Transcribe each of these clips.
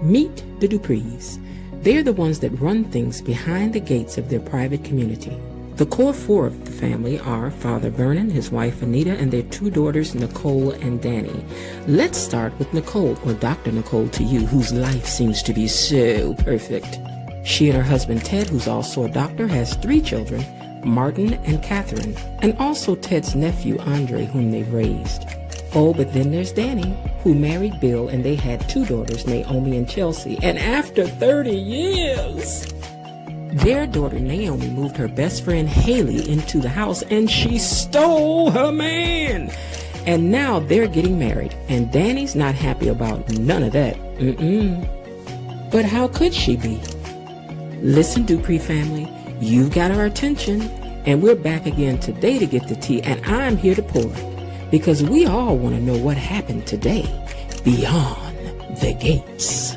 Meet the Duprees. They're the ones that run things behind the gates of their private community. The core four of the family are Father Vernon, his wife Anita, and their two daughters Nicole and Danny. Let's start with Nicole, or Dr. Nicole to you, whose life seems to be so perfect. She and her husband Ted, who's also a doctor, has 3 children, Martin and Catherine, and also Ted's nephew Andre, whom they've raised. Oh, but then there's Danny, who married Bill, and they had 2 daughters, Naomi and Chelsea. And after 30 years, their daughter Naomi moved her best friend Haley into the house, and she stole her man. And now they're getting married, and Danny's not happy about none of that. But how could she be? Listen, Dupree family, you've got our attention, and we're back again today to get the tea, and I'm here to pour it. Because we all want to know what happened today beyond the gates.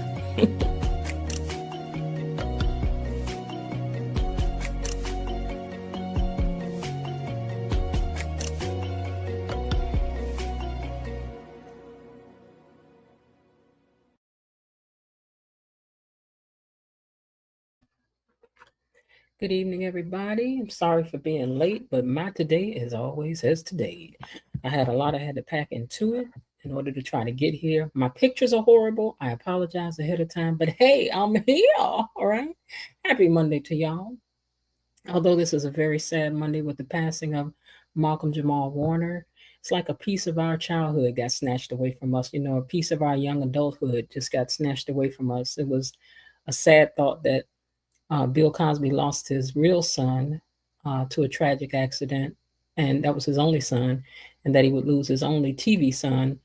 Good evening, everybody. I'm sorry for being late, but my today is always as today. I had to pack into it in order to try to get here. My pictures are horrible. I apologize ahead of time, but hey, I'm here, all right? Happy Monday to y'all. Although this is a very sad Monday with the passing of Malcolm Jamal Warner, it's like a piece of our childhood got snatched away from us. You know, a piece of our young adulthood just got snatched away from us. It was a sad thought that Bill Cosby lost his real son to a tragic accident, and that was his only son, and that he would lose his only TV son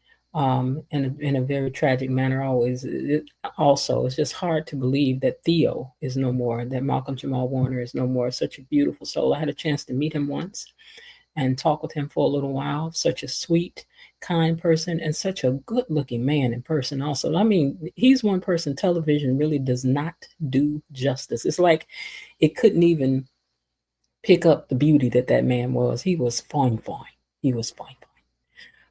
in a very tragic manner always. It's just hard to believe that Theo is no more, that Malcolm Jamal Warner is no more. Such a beautiful soul. I had a chance to meet him once and talk with him for a little while. Such a sweet, kind person, and such a good-looking man in person also. I mean, he's one person television really does not do justice. It's like it couldn't even pick up the beauty that man was. He was fine. He was fine.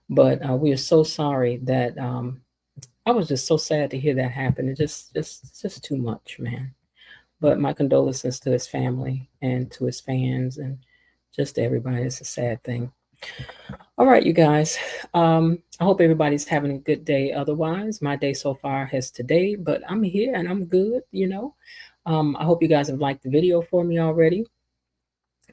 But we are so sorry that I was just so sad to hear that happen. It's just too much, man. But my condolences to his family and to his fans and just to everybody. It's a sad thing. All right, you guys. I hope everybody's having a good day. Otherwise, my day so far has today, but I'm here and I'm good, you know. I hope you guys have liked the video for me already.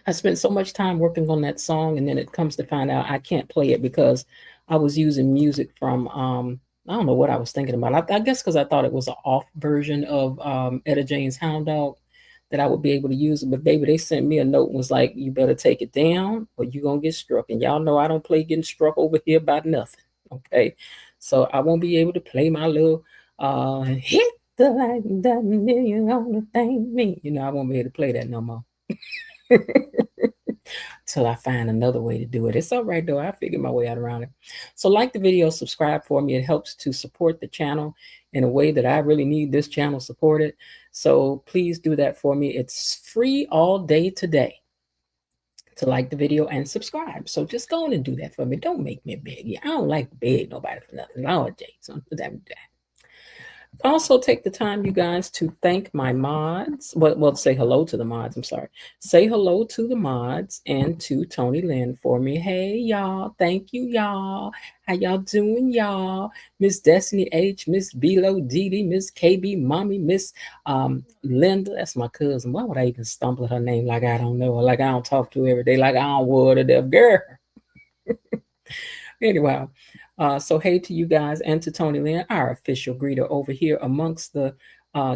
I spent so much time working on that song, and then it comes to find out I can't play it because I was using music from, I don't know what I was thinking about. I guess because I thought it was an off version of Etta James Hound Dog that I would be able to use it. But baby, they sent me a note and was like, you better take it down or you're going to get struck. And y'all know I don't play getting struck over here about nothing. Okay. So I won't be able to play my little hit the light that you gonna thank me. You know, I won't be able to play that no more. Till I find another way to do it. It's all right though. I figure my way out around it. So like the video, subscribe for me. It helps to support the channel in a way that I really need this channel supported. So please do that for me. It's free all day today to like the video and subscribe. So just go on and do that for me. Don't make me beg you. I don't like to beg nobody for nothing nowadays. So that. Also take the time, you guys, to thank my mods. Well, say hello to the mods. I'm sorry. Say hello to the mods and to Tony Lynn for me. Hey, y'all. Thank you, y'all. How y'all doing, y'all? Miss Destiny H, Miss Bilo Didi, Miss KB Mommy, Miss Linda. That's my cousin. Why would I even stumble at her name like I don't know her, like I don't talk to her every day, like I don't would a deaf girl. Anyway. So hey to you guys and to Tony Lynn, our official greeter over here amongst the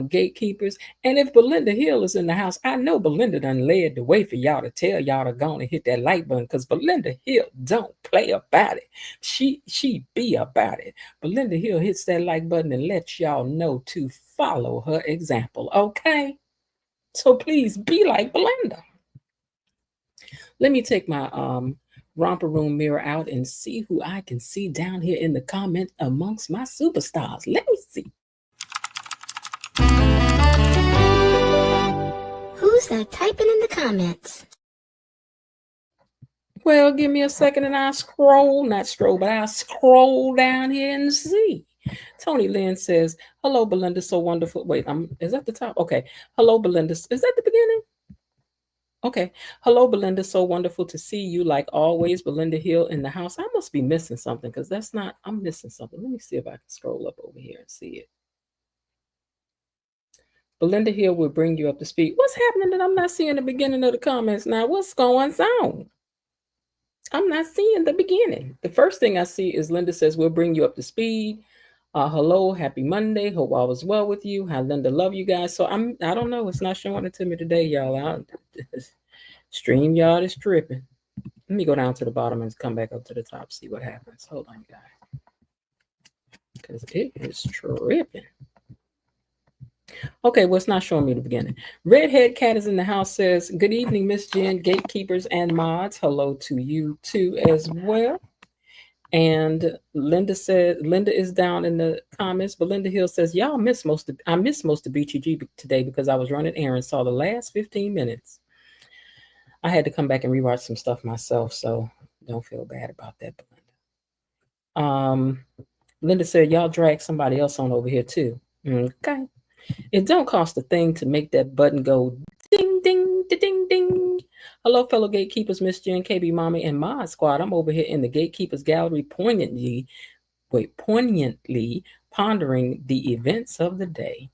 gatekeepers. And if Belinda Hill is in the house, I know Belinda done led the way for y'all to tell y'all to go and hit that like button because Belinda Hill don't play about it. She be about it. Belinda Hill hits that like button and lets y'all know to follow her example, okay? So please be like Belinda. Let me take my romper room mirror out and see who I can see down here in the comment amongst my superstars. Let me see. Who's that typing in the comments? Well, give me a second and I'll scroll down here and see. Tony Lynn says, "Hello, Belinda. So wonderful." Wait, is that the top? Okay. Hello, Belinda. Is that the beginning? Okay. Hello, Belinda. So wonderful to see you, like always. Belinda Hill in the house. I must be missing something because that's not. I'm missing something. Let me see if I can scroll up over here and see it. Belinda Hill will bring you up to speed. What's happening that I'm not seeing the beginning of the comments now? What's going on? I'm not seeing the beginning. The first thing I see is Linda says, "We'll bring you up to speed." Hello, happy Monday. Hope all is well with you. Hi, Linda. Love you guys. So I don't know. It's not showing it to me today, y'all. StreamYard is tripping. Let me go down to the bottom and come back up to the top, see what happens. Hold on, guys. Because it is tripping. Okay, well, it's not showing me the beginning. Redhead Cat is in the house, says, "Good evening, Miss Jen, gatekeepers and mods. Hello to you too as well." And Linda said, Linda is down in the comments. Belinda Hill says, "Y'all I missed most of BTG today because I was running errands, saw the last 15 minutes. I had to come back and rewatch some stuff myself, so don't feel bad about that, Belinda." Linda said, "Y'all drag somebody else on over here too." Okay. It don't cost a thing to make that button go ding, ding, ding, ding. Hello, fellow gatekeepers, Miss Jen, KB Mommy, and Mod Squad. I'm over here in the Gatekeepers Gallery poignantly pondering the events of the day.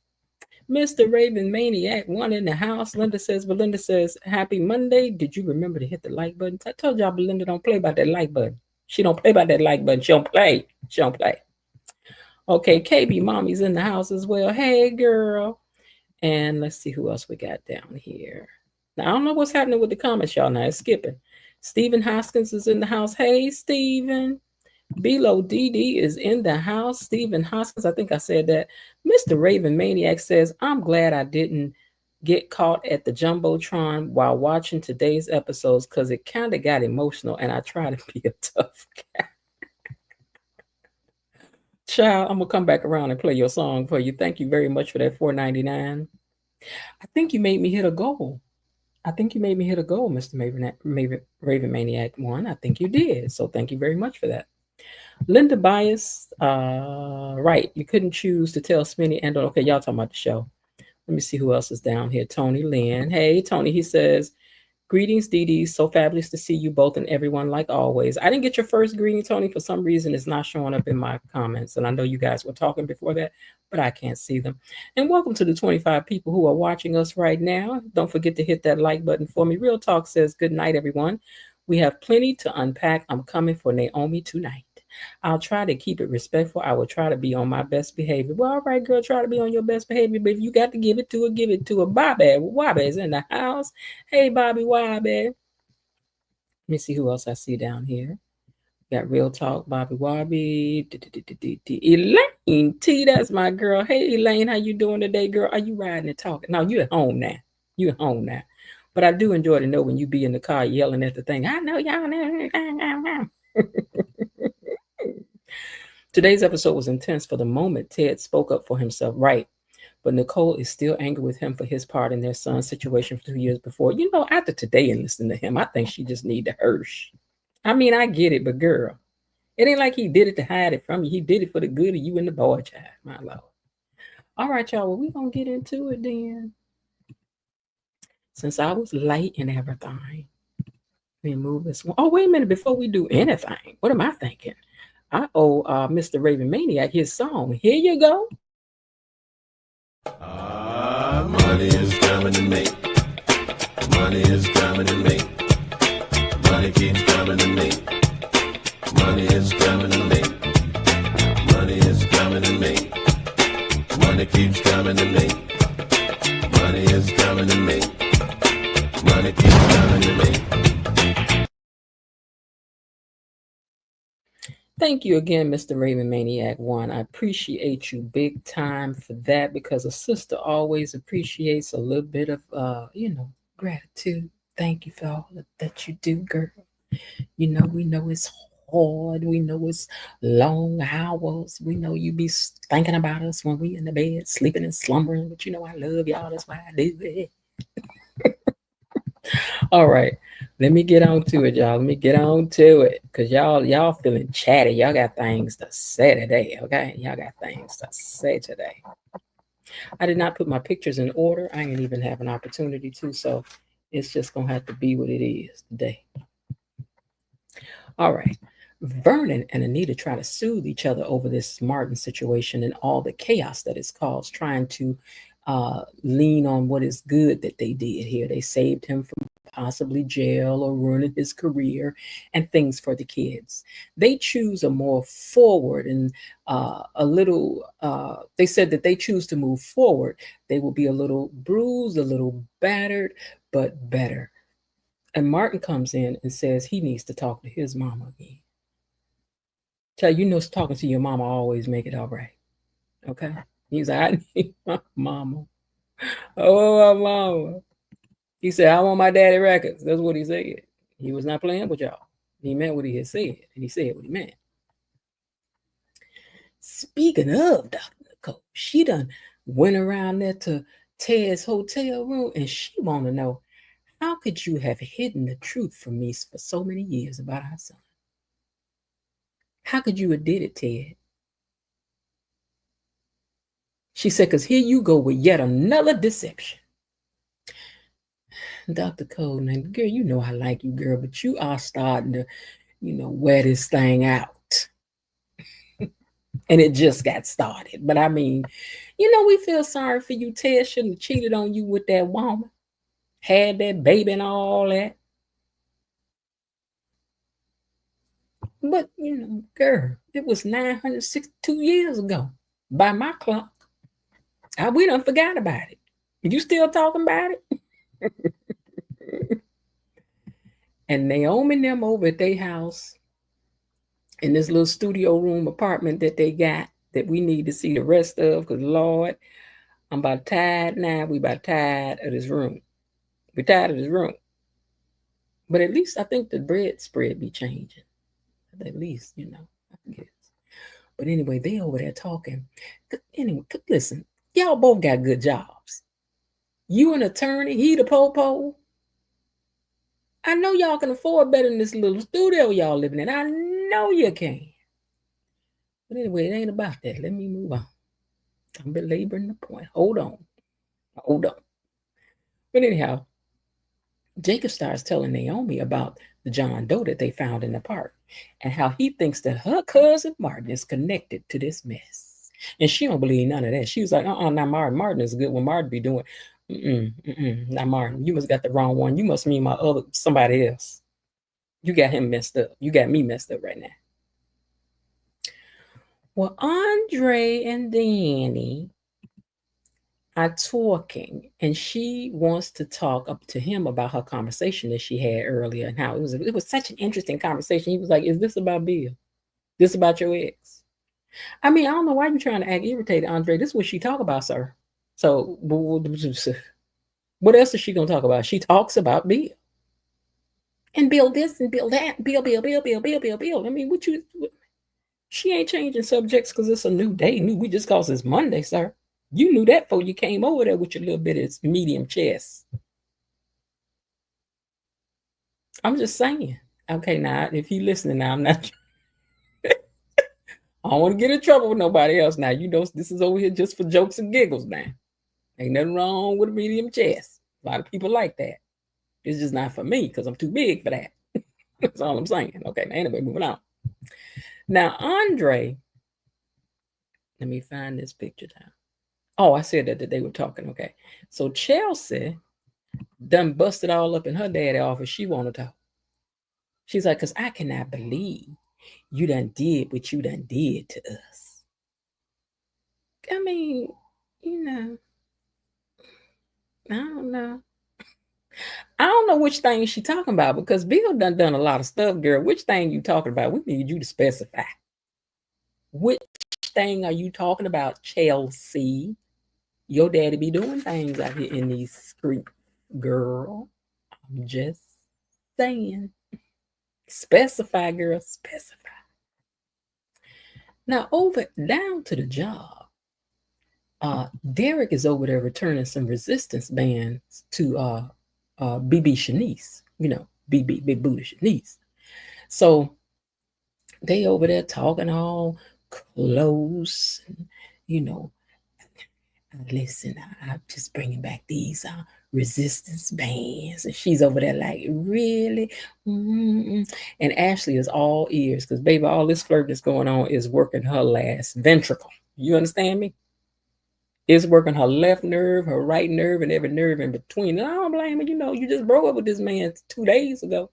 Mr. Raven Maniac, one in the house. Belinda says, "Happy Monday. Did you remember to hit the like button?" I told y'all Belinda don't play by that like button. She don't play by that like button. She don't play. She don't play. Okay, KB Mommy's in the house as well. Hey, girl. And let's see who else we got down here. Now, I don't know what's happening with the comments, y'all. Now it's skipping. Stephen Hoskins is in the house. Hey, Stephen. Below DD is in the house. Stephen Hoskins, I think I said that. Mr. Raven Maniac says, "I'm glad I didn't get caught at the Jumbotron while watching today's episodes because it kind of got emotional and I try to be a tough guy." Child, I'm going to come back around and play your song for you. Thank you very much for that $4.99. I think you made me hit a goal. I think you made me hit a goal, Mr. Raven Maniac 1. I think you did. So thank you very much for that. Linda Bias, right. You couldn't choose to tell Sminny and okay, y'all talking about the show. Let me see who else is down here. Tony Lynn. Hey, Tony, he says, "Greetings, Dee Dee. So fabulous to see you both and everyone like always." I didn't get your first greeting, Tony. For some reason, it's not showing up in my comments. And I know you guys were talking before that, but I can't see them. And welcome to the 25 people who are watching us right now. Don't forget to hit that like button for me. Real Talk says, "Good night, everyone. We have plenty to unpack. I'm coming for Naomi tonight. I'll try to keep it respectful. I will try to be on my best behavior." Well, all right, girl, try to be on your best behavior. But if you got to give it to her, give it to her. Bobby is in the house. Hey, Bobby Wobby. Let me see who else I see down here. Got Real Talk, Bobby Wobby. Elaine T, that's my girl. Hey, Elaine, how you doing today, girl? Are you riding and talking? No, you at home now. You at home now. But I do enjoy to know when you be in the car yelling at the thing. I know y'all know. Today's episode was intense for the moment Ted spoke up for himself, right? But Nicole is still angry with him for his part in their son's situation 2 years before. You know, after today and listening to him, I think she just need to hirsch. I mean, I get it, but girl, it ain't like he did it to hide it from you. He did it for the good of you and the boy child, my Lord. All right, y'all, well, we're going to get into it then. Since I was late and everything, let me move this one. Oh, wait a minute, before we do anything, what am I thinking? I owe Mr. Raven Maniac his song. Here you go. Money is coming to me. Money is coming to me. Money keeps coming to me. Money is coming to me. Money is coming to me. Money keeps coming to me. Money is coming to me. Money keeps coming to me. Thank you again, Mr. Raven Maniac 1. I appreciate you big time for that because a sister always appreciates a little bit of, gratitude. Thank you for all that you do, girl. We know it's hard. We know it's long hours. We know you be thinking about us when we in the bed, sleeping and slumbering. But I love y'all. That's why I do it. All right. Let me get on to it, y'all. Let me get on to it. Cause y'all feeling chatty. Y'all got things to say today. Okay. Y'all got things to say today. I did not put my pictures in order. I ain't even have an opportunity to, so it's just gonna have to be what it is today. All right. Vernon and Anita try to soothe each other over this Martin situation and all the chaos that it's caused, trying to lean on what is good that they did here. They saved him from possibly jail or ruining his career and things for the kids. They choose a more forward and they said that they choose to move forward. They will be a little bruised, a little battered, but better. And Martin comes in and says he needs to talk to his mama again. Child, you know, talking to your mama always make it all right. Okay? He's like, I need my mama. Oh, my mama. He said, I want my daddy records. That's what he said. He was not playing with y'all. He meant what he had said, and he said what he meant. Speaking of Dr. Nicole, she done went around there to Ted's hotel room, and she want to know, how could you have hidden the truth from me for so many years about our son? How could you have did it, Ted? She said, because here you go with yet another deception. Dr. Cole, now, girl, you know I like you, girl, but you are starting to, wear this thing out. And it just got started. But I mean, we feel sorry for you. Ted shouldn't have cheated on you with that woman. Had that baby and all that. But, girl, it was 962 years ago by my clock. We done forgot about it. You still talking about it? And Naomi and them over at their house in this little studio room apartment that they got that we need to see the rest of, because Lord, I'm about tired now. We about tired of this room. We're tired of this room. But at least I think the bread spread be changing. At least, I guess. But anyway, they over there talking. Anyway, listen, y'all both got good jobs. You an attorney, he the po-po. I know y'all can afford better than this little studio y'all living in. I know you can. But anyway, it ain't about that. Let me move on. I'm belaboring the point. Hold on. But anyhow, Jacob starts telling Naomi about the John Doe that they found in the park and how he thinks that her cousin Martin is connected to this mess. And she don't believe none of that. She was like, not Martin. Martin is good when Martin be doing. Not Martin. You must got the wrong one. You must mean somebody else. You got him messed up. You got me messed up right now. Well, Andre and Danny are talking, and she wants to talk up to him about her conversation that she had earlier and how it was such an interesting conversation. He was like, is this about Bill? This about your ex? I mean, I don't know why you're trying to act irritated, Andre. This is what she talk about, sir. So what else is she going to talk about? She talks about Bill. And Bill this and Bill that. Bill. I mean, she ain't changing subjects because it's a new day. We just cause it's Monday, sir. You knew that before you came over there with your little bit of medium chest. I'm just saying. Okay, now, if you listening now, I'm not. I don't want to get in trouble with nobody else now. This is over here just for jokes and giggles now. Ain't nothing wrong with a medium chest. A lot of people like that. It's just not for me because I'm too big for that. That's all I'm saying. Okay, now anyway, moving on. Now, Andre, let me find this picture down. Oh, I said that they were talking. Okay. So Chelsea done busted all up in her daddy office. She want to talk. She's like, because I cannot believe you done did what you done did to us. I mean, I don't know. I don't know which thing she talking about because Bill done a lot of stuff, girl. Which thing you talking about? We need you to specify. Which thing are you talking about, Chelsea? Your daddy be doing things out here in these streets, girl. I'm just saying. Specify, girl, specify. Now, down to the job. Derek is over there returning some resistance bands to BB Shanice, big booty Shanice. So they over there talking all close, and, you know, listen, I'm just bringing back these resistance bands. And she's over there like, really? Mm-mm. And Ashley is all ears because, baby, all this flirt that's going on is working her last ventricle. You understand me? It's working her left nerve, her right nerve, and every nerve in between. And I don't blame her. You know, you just broke up with this man 2 days ago.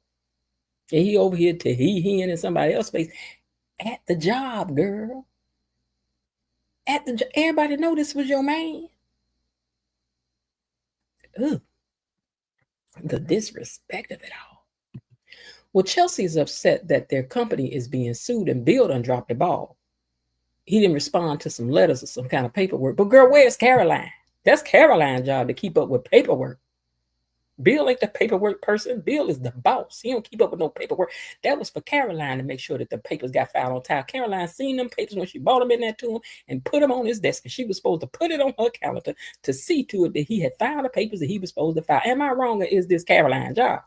And he over here to he in somebody else's face at the job, girl. Everybody know this was your man. Ugh, the disrespect of it all. Well, Chelsea is upset that their company is being sued and Bill done dropped the ball. He didn't respond to some letters or some kind of paperwork. But girl, where's Caroline? That's Caroline's job to keep up with paperwork. Bill ain't the paperwork person. Bill is the boss. He don't keep up with no paperwork. That was for Caroline to make sure that the papers got filed on time. Caroline seen them papers when she brought them in there to him and put them on his desk. And she was supposed to put it on her calendar to see to it that he had filed the papers that he was supposed to file. Am I wrong, or is this Caroline's job?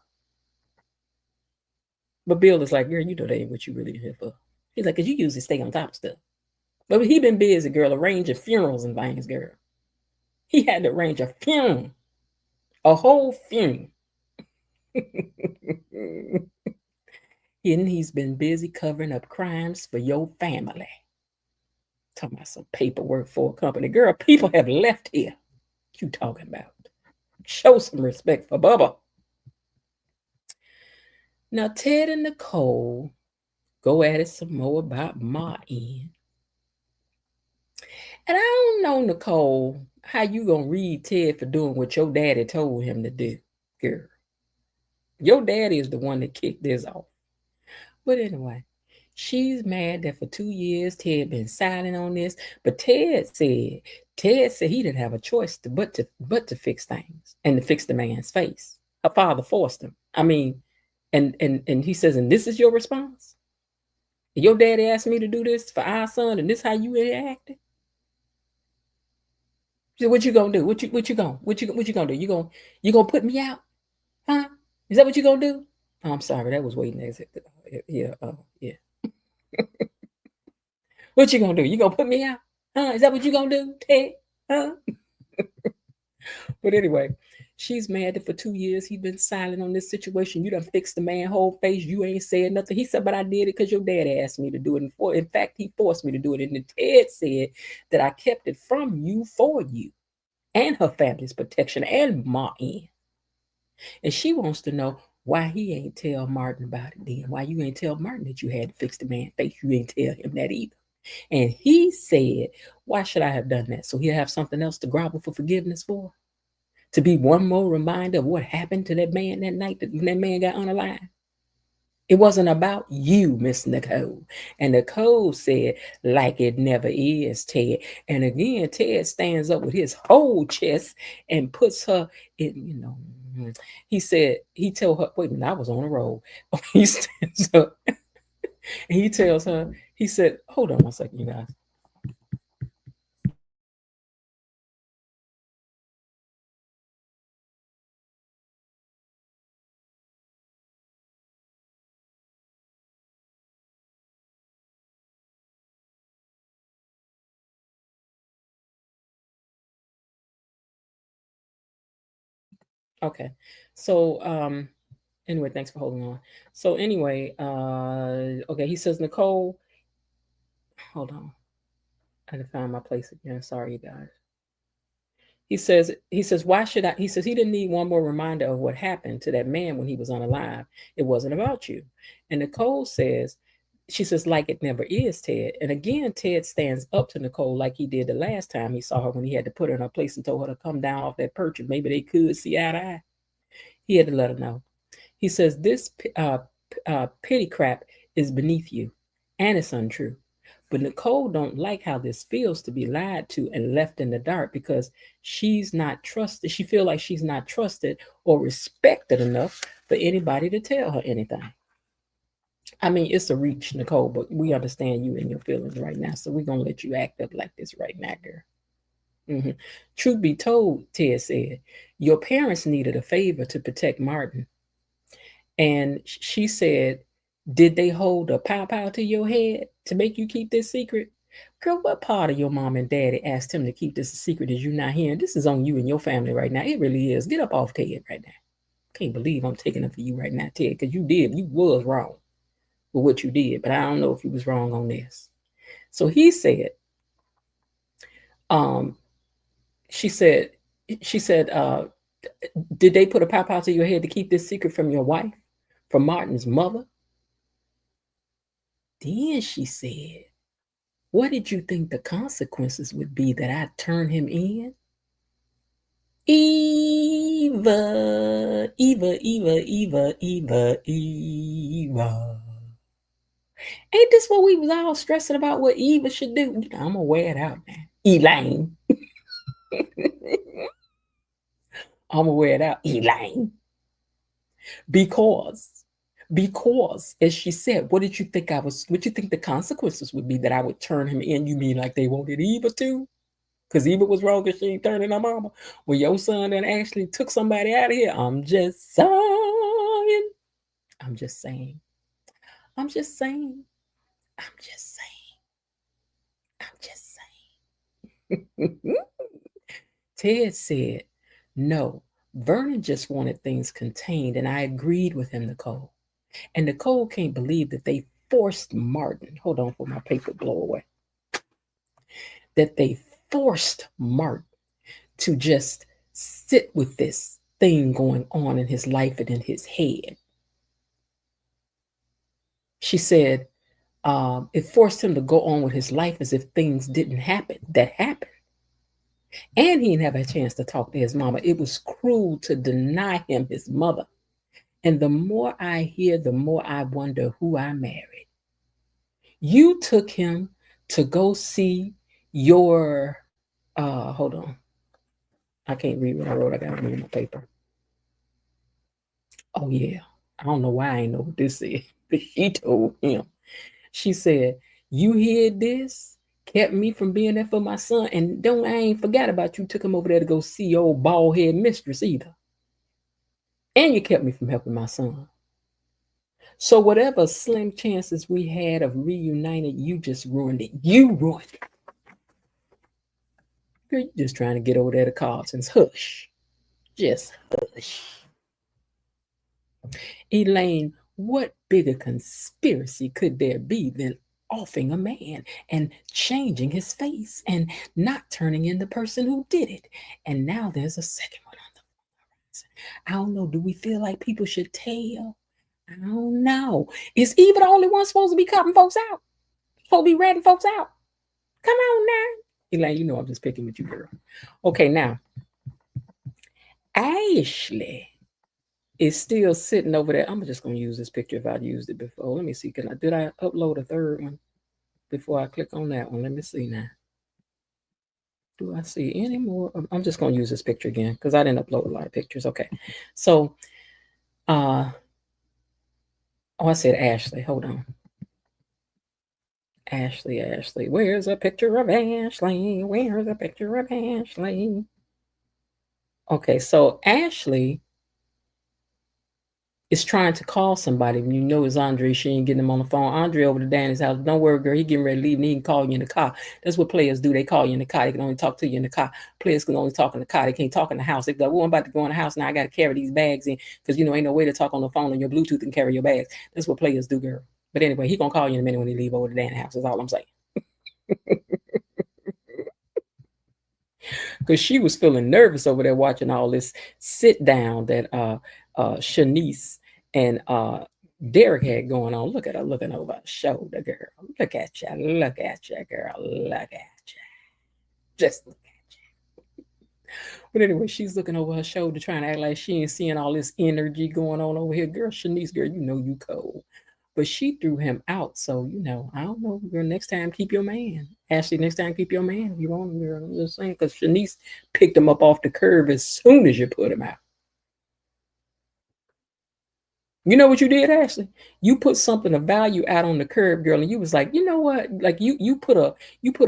But Bill is like, girl, you know that ain't what you really here for. He's like, because you usually stay on top of stuff. But he been busy, girl, arranging funerals and things, girl. He had to arrange a funeral. A whole funeral. And he's been busy covering up crimes for your family. Talking about some paperwork for a company. Girl, people have left here. What you talking about? Show some respect for Bubba. Now, Ted and Nicole go at it some more about Martin. And I don't know, Nicole, how you gonna read Ted for doing what your daddy told him to do, girl. Your daddy is the one that kicked this off. But anyway, she's mad that for 2 years Ted been silent on this. But Ted said he didn't have a choice but to fix things and to fix the man's face. Her father forced him. I mean, and he says, and this is your response? Your daddy asked me to do this for our son, and this how you reacted? What you gonna do? What you gonna do? You gonna put me out? Huh? Is that what you gonna do? Oh, I'm sorry, that was waiting. Yeah. What you gonna do? You gonna put me out? Huh? Is that what you gonna do, Ted? Huh? But anyway, she's mad that for 2 years he's been silent on this situation. You done fixed the man's whole face. You ain't said nothing. He said, but I did it because your dad asked me to do it. In fact, he forced me to do it. And Ted said that I kept it from you for you and her family's protection and Martin. And she wants to know why he ain't tell Martin about it then. Why you ain't tell Martin that you had to fix the man's face. You ain't tell him that either. And he said, why should I have done that? So he'll have something else to grovel for forgiveness for? To be one more reminder of what happened to that man that night that man got unalive? It wasn't about you, Miss Nicole. And Nicole said, like it never is, Ted. And again, Ted stands up with his whole chest and puts her in, he said, he told her, wait a minute, I was on a roll. He stands up and he tells her, he said, hold on 1 second, you guys. Okay. So anyway, thanks for holding on. So anyway, okay, he says, Nicole, hold on. I had to find my place again. Sorry, you guys. He says, why should I? He says he didn't need one more reminder of what happened to that man when he was unalive. It wasn't about you. And Nicole says, she says, like it never is, Ted. And again, Ted stands up to Nicole like he did the last time he saw her when he had to put her in her place and told her to come down off that perch and maybe they could see eye to eye. He had to let her know. He says, this pity crap is beneath you and it's untrue. But Nicole don't like how this feels to be lied to and left in the dark because she's not trusted. She feel like she's not trusted or respected enough for anybody to tell her anything. I mean, it's a reach, Nicole, but we understand you and your feelings right now. So we're going to let you act up like this right now, girl. Mm-hmm. Truth be told, Ted said, your parents needed a favor to protect Martin. And she said, did they hold a pow pow to your head to make you keep this secret? Girl, what part of your mom and daddy asked him to keep this a secret is you not hearing? This is on you and your family right now. It really is. Get up off Ted right now. Can't believe I'm taking it for you right now, Ted, because you was wrong with what you did, but I don't know if you was wrong on this. So he said, um, she said, did they put a pow pow to your head to keep this secret from your wife, from Martin's mother? Then she said, what did you think the consequences would be that I turn him in? Eva, Eva, Eva, Eva, Eva, Eva. Ain't this what we was all stressing about what Eva should do? You know, I'm gonna wear it out now. Elaine. I'm gonna wear it out. Elaine. Because, as she said, what you think the consequences would be that I would turn him in? You mean like they wanted Eva to? Because Eva was wrong because she ain't turning her mama. Well, your son then actually took somebody out of here. I'm just saying. I'm just saying. I'm just saying. I'm just saying. I'm just saying. Ted said, no, Vernon just wanted things contained, and I agreed with him, Nicole. And Nicole can't believe that they forced Martin. Hold on for my paper blow away. That they forced Martin to just sit with this thing going on in his life and in his head. She said it forced him to go on with his life as if things didn't happen that happened. And he didn't have a chance to talk to his mama. It was cruel to deny him his mother. And the more I hear, the more I wonder who I married. You took him to go see your, hold on. I can't read what I wrote. I got to read my paper. Oh, yeah. I don't know why I ain't know what this is. But she told him. She said, you hid this, kept me from being there for my son, and I ain't forgot about you. Took him over there to go see your old bald head mistress either. And you kept me from helping my son. So whatever slim chances we had of reuniting, you just ruined it. You ruined it. Girl, you just trying to get over there to Carlton's. Hush. Just hush. Elaine, what bigger conspiracy could there be than offing a man and changing his face and not turning in the person who did it? And now there's a second one on the horizon. I don't know. Do we feel like people should tell? I don't know. Is Eva the only one supposed to be cutting folks out? Supposed to be ratting folks out? Come on now. Elaine, you know I'm just picking with you, girl. Okay, now. Ashley is still sitting over there. I'm just going to use this picture if I'd used it before. Let me see. Did I upload a third one before I click on that one? Let me see now. Do I see any more? I'm just going to use this picture again because I didn't upload a lot of pictures. Okay. So, I said Ashley. Hold on. Ashley. Where's a picture of Ashley? Where's a picture of Ashley? Okay. So Ashley is trying to call somebody. When you know it's Andre, she ain't getting him on the phone. Andre over to Danny's house. Don't worry, girl. He getting ready to leave and he can call you in the car. That's what players do. They call you in the car. They can only talk to you in the car. Players can only talk in the car. They can't talk in the house. They go, well, I'm about to go in the house now. I got to carry these bags in because, you know, ain't no way to talk on the phone on your Bluetooth and carry your bags. That's what players do, girl. But anyway, he going to call you in a minute when he leave over to Danny's house. That's all I'm saying. Because she was feeling nervous over there watching all this sit down that Shanice and Derek had going on. Look at her looking over her shoulder, girl. Look at you, girl. Look at you. Just look at you. But anyway, she's looking over her shoulder trying to act like she ain't seeing all this energy going on over here. Girl, Shanice, girl, you know you cold. But she threw him out. So, you know, I don't know, girl, next time keep your man. Ashley, next time keep your man if you want him, girl. I'm just saying, because Shanice picked him up off the curb as soon as you put him out. You know what you did, Ashley? You put something of value out on the curb, girl, and you was like, you know what? Like you put a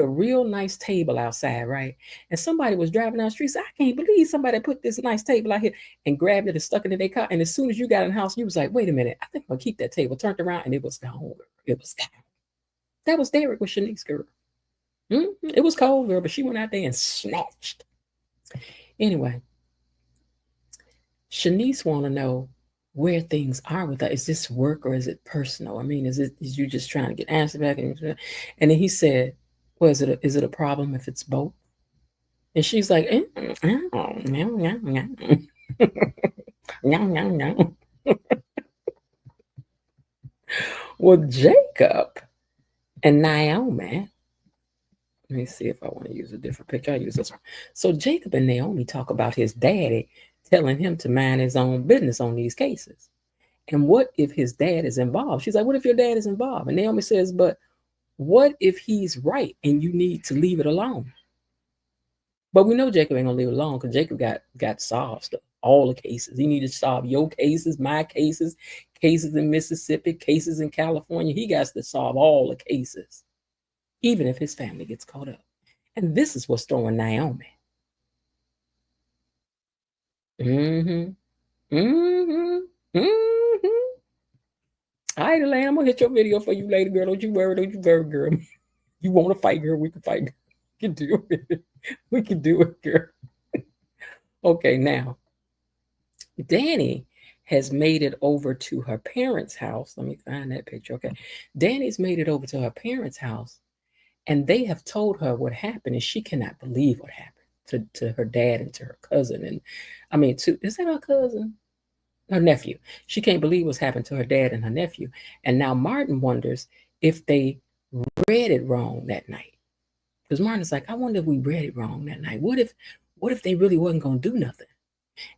real nice table outside, right? And somebody was driving down the street. Said, I can't believe somebody put this nice table out here and grabbed it and stuck it in their car. And as soon as you got in the house, you was like, wait a minute, I think I'm gonna keep that table. Turned around and it was gone. It was gone. That was Derek with Shanice, girl. It was cold, girl, but she went out there and snatched. Anyway, Shanice want to know where things are with her. Is this work or is it personal? I mean, is you just trying to get answer back? And then he said, well, is it a problem if it's both? And she's like, well, Jacob and Naomi. Let me see if I want to use a different picture. I use this one. So Jacob and Naomi talk about his daddy telling him to mind his own business on these cases. And what if his dad is involved? She's like, what if your dad is involved? And Naomi says, but what if he's right and you need to leave it alone? But we know Jacob ain't gonna leave it alone because Jacob got to solve stuff, all the cases. He needed to solve your cases, my cases, cases in Mississippi, cases in California. He got to solve all the cases, even if his family gets caught up. And this is what's throwing Naomi. Mm-hmm. Mm-hmm. Mm-hmm. All right, Elaine, I'm gonna hit your video for you later, girl. Don't you worry, girl. You want to fight, girl? We can fight. We can do it. We can do it, girl. Okay, now Danny has made it over to her parents' house. Let me find that picture. Okay, Danny's made it over to her parents' house, and they have told her what happened, and she cannot believe what happened to her dad and to her cousin. And I mean, is that her cousin? Her nephew. She can't believe what's happened to her dad and her nephew. And now Martin wonders if they read it wrong that night. Because Martin's like, I wonder if we read it wrong that night. What if they really wasn't gonna do nothing?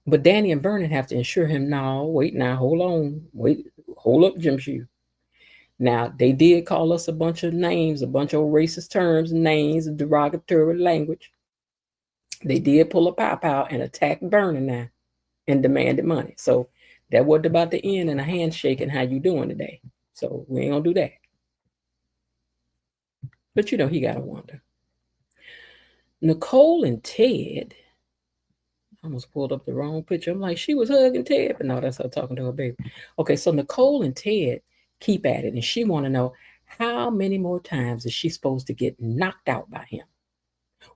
But Danny and Vernon have to assure him, no, wait now, hold on. Wait, hold up, Jim Shoe. Now they did call us a bunch of names, a bunch of racist terms, names, derogatory language. They did pull a pow and attack Vernon now and demanded money. So that wasn't about the end and a handshake and how you doing today. So we ain't gonna do that. But you know, he gotta wonder. Nicole and Ted, I almost pulled up the wrong picture. I'm like, she was hugging Ted, but no, that's her talking to her baby. Okay, so Nicole and Ted keep at it, and she want to know how many more times is she supposed to get knocked out by him?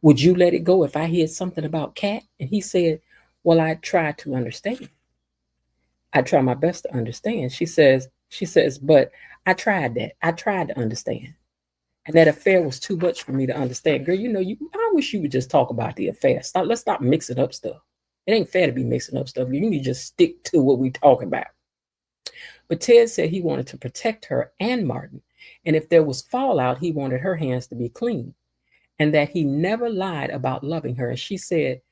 Would you let it go if I heard something about Cat? And he said, well, I try to understand. I try my best to understand. She says, but I tried that. I tried to understand. And that affair was too much for me to understand. Girl, you know, I wish you would just talk about the affair. Let's stop mixing up stuff. It ain't fair to be mixing up stuff. You need to just stick to what we talk about. But Ted said he wanted to protect her and Martin. And if there was fallout, he wanted her hands to be clean. And that he never lied about loving her. And she said,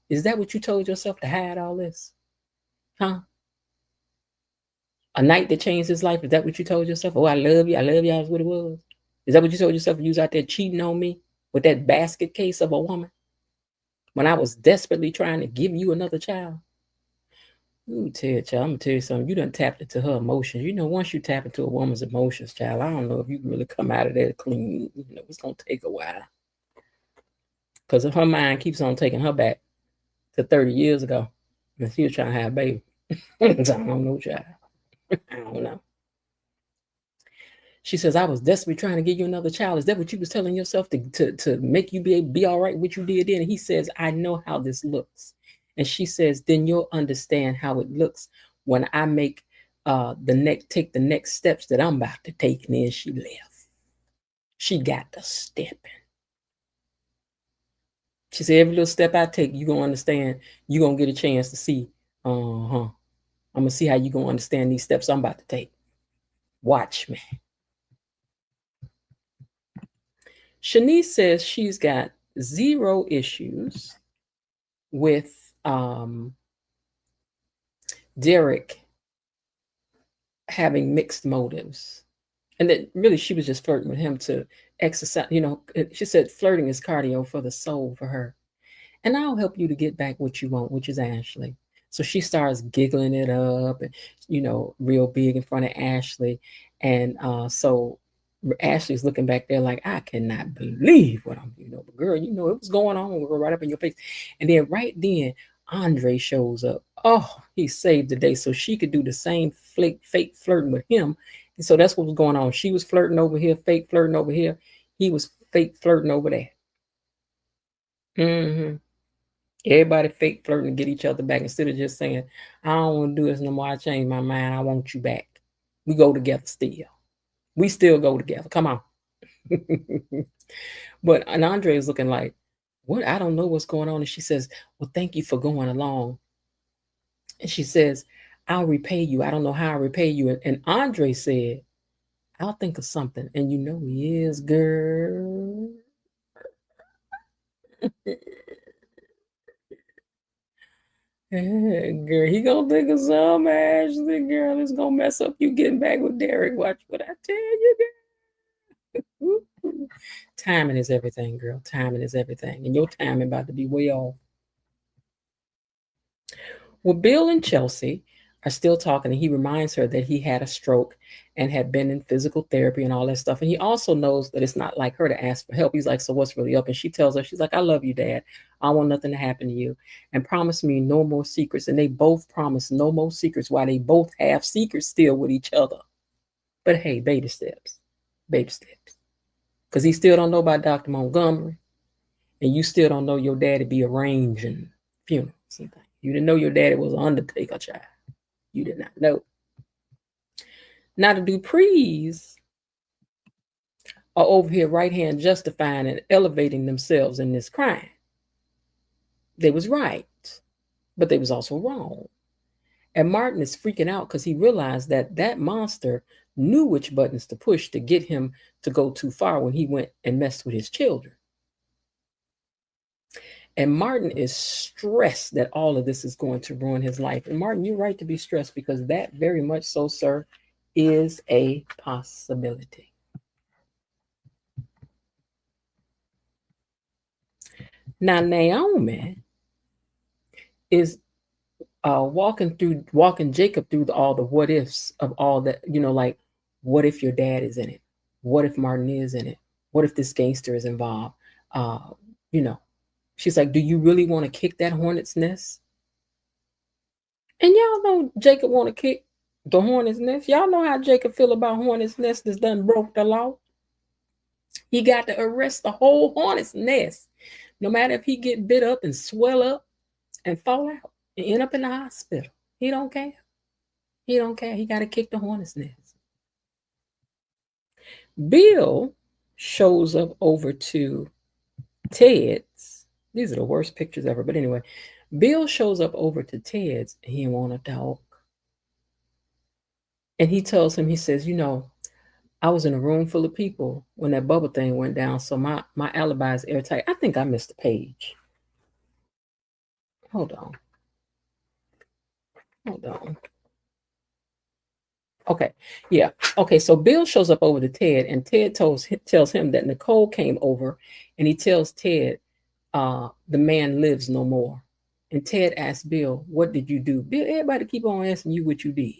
is that what you told yourself to hide all this? Huh? A night that changed his life, is that what you told yourself? Oh, I love you is what it was. Is that what you told yourself when you was out there cheating on me with that basket case of a woman? When I was desperately trying to give you another child? Ooh, Ted, child, I'm gonna tell you something. You done tapped into her emotions. You know, once you tap into a woman's emotions, child, I don't know if you can really come out of there clean. You know, it's gonna take a while. Because if her mind keeps on taking her back to 30 years ago, and she was trying to have a baby. I don't know, child. I don't know. She says, I was desperately trying to give you another child. Is that what you was telling yourself to make you be all right with what you did then? And he says, I know how this looks. And she says, then you'll understand how it looks when I make take the next steps that I'm about to take. And then she left. She got to stepping. She said, every little step I take, you're gonna understand, you're gonna get a chance to see. I'm gonna see how you're gonna understand these steps I'm about to take. Watch me. Shanice says she's got 0 issues with Derek having mixed motives. And that really she was just flirting with him to exercise. You know, she said flirting is cardio for the soul for her. And I'll help you to get back what you want, which is Ashley. So she starts giggling it up, and real big in front of Ashley, and so Ashley's looking back there like, I cannot believe what I'm, but girl, it was going on, girl, right up in your face. And then right then, Andre shows up. Oh, he saved the day, so she could do the same fake flirting with him. And so that's what was going on. She was flirting over here, fake flirting over here. He was fake flirting over there. Mm-hmm. Everybody fake flirting to get each other back instead of just saying, I don't want to do this no more. I changed my mind. I want you back. We go together still. We still go together. Come on. But and Andre is looking like, what? I don't know what's going on. And she says, well, thank you for going along. And she says, I'll repay you. I don't know how I'll repay you. And Andre said, I'll think of something. And he is, girl. Girl, he gonna think of some, Ashley. Girl, it's gonna mess up you getting back with Derek. Watch what I tell you, girl. Timing is everything, girl. Timing is everything. And your timing about to be way off. Well, Bill and Chelsea are still talking, and he reminds her that he had a stroke and had been in physical therapy and all that stuff. And he also knows that it's not like her to ask for help. He's like, so what's really up? And she tells her, she's like, I love you, Dad. I want nothing to happen to you. And promise me no more secrets. And they both promise no more secrets while they both have secrets still with each other. But hey, baby steps. Baby steps. Because he still don't know about Dr. Montgomery. And you still don't know your daddy be arranging funerals and things. You didn't know your daddy was an undertaker, child. You did not know. Now the Duprees are over here right hand justifying and elevating themselves in this crime. They was right, but they was also wrong. And Martin is freaking out because he realized that monster knew which buttons to push to get him to go too far when he went and messed with his children. And Martin is stressed that all of this is going to ruin his life. And Martin, you're right to be stressed because that very much so, sir, is a possibility. Now, Naomi is walking Jacob through all the what ifs of all that, like, what if your dad is in it? What if Martin is in it? What if this gangster is involved? You know, She's like, do you really want to kick that hornet's nest? And y'all know Jacob want to kick the hornet's nest. Y'all know how Jacob feel about hornet's nest that's done broke the law. He got to arrest the whole hornet's nest. No matter if he get bit up and swell up and fall out and end up in the hospital. He don't care. He don't care. He got to kick the hornet's nest. Bill shows up over to Ted's. These are the worst pictures ever. But anyway, Bill shows up over to Ted's and he want to talk. And he tells him, he says, I was in a room full of people when that bubble thing went down. So my alibi is airtight. I think I missed a page. Hold on. Okay. Yeah. Okay. So Bill shows up over to Ted, and Ted tells him that Nicole came over, and he tells Ted, the man lives no more. And Ted asks Bill, what did you do? Bill, everybody keep on asking you what you did.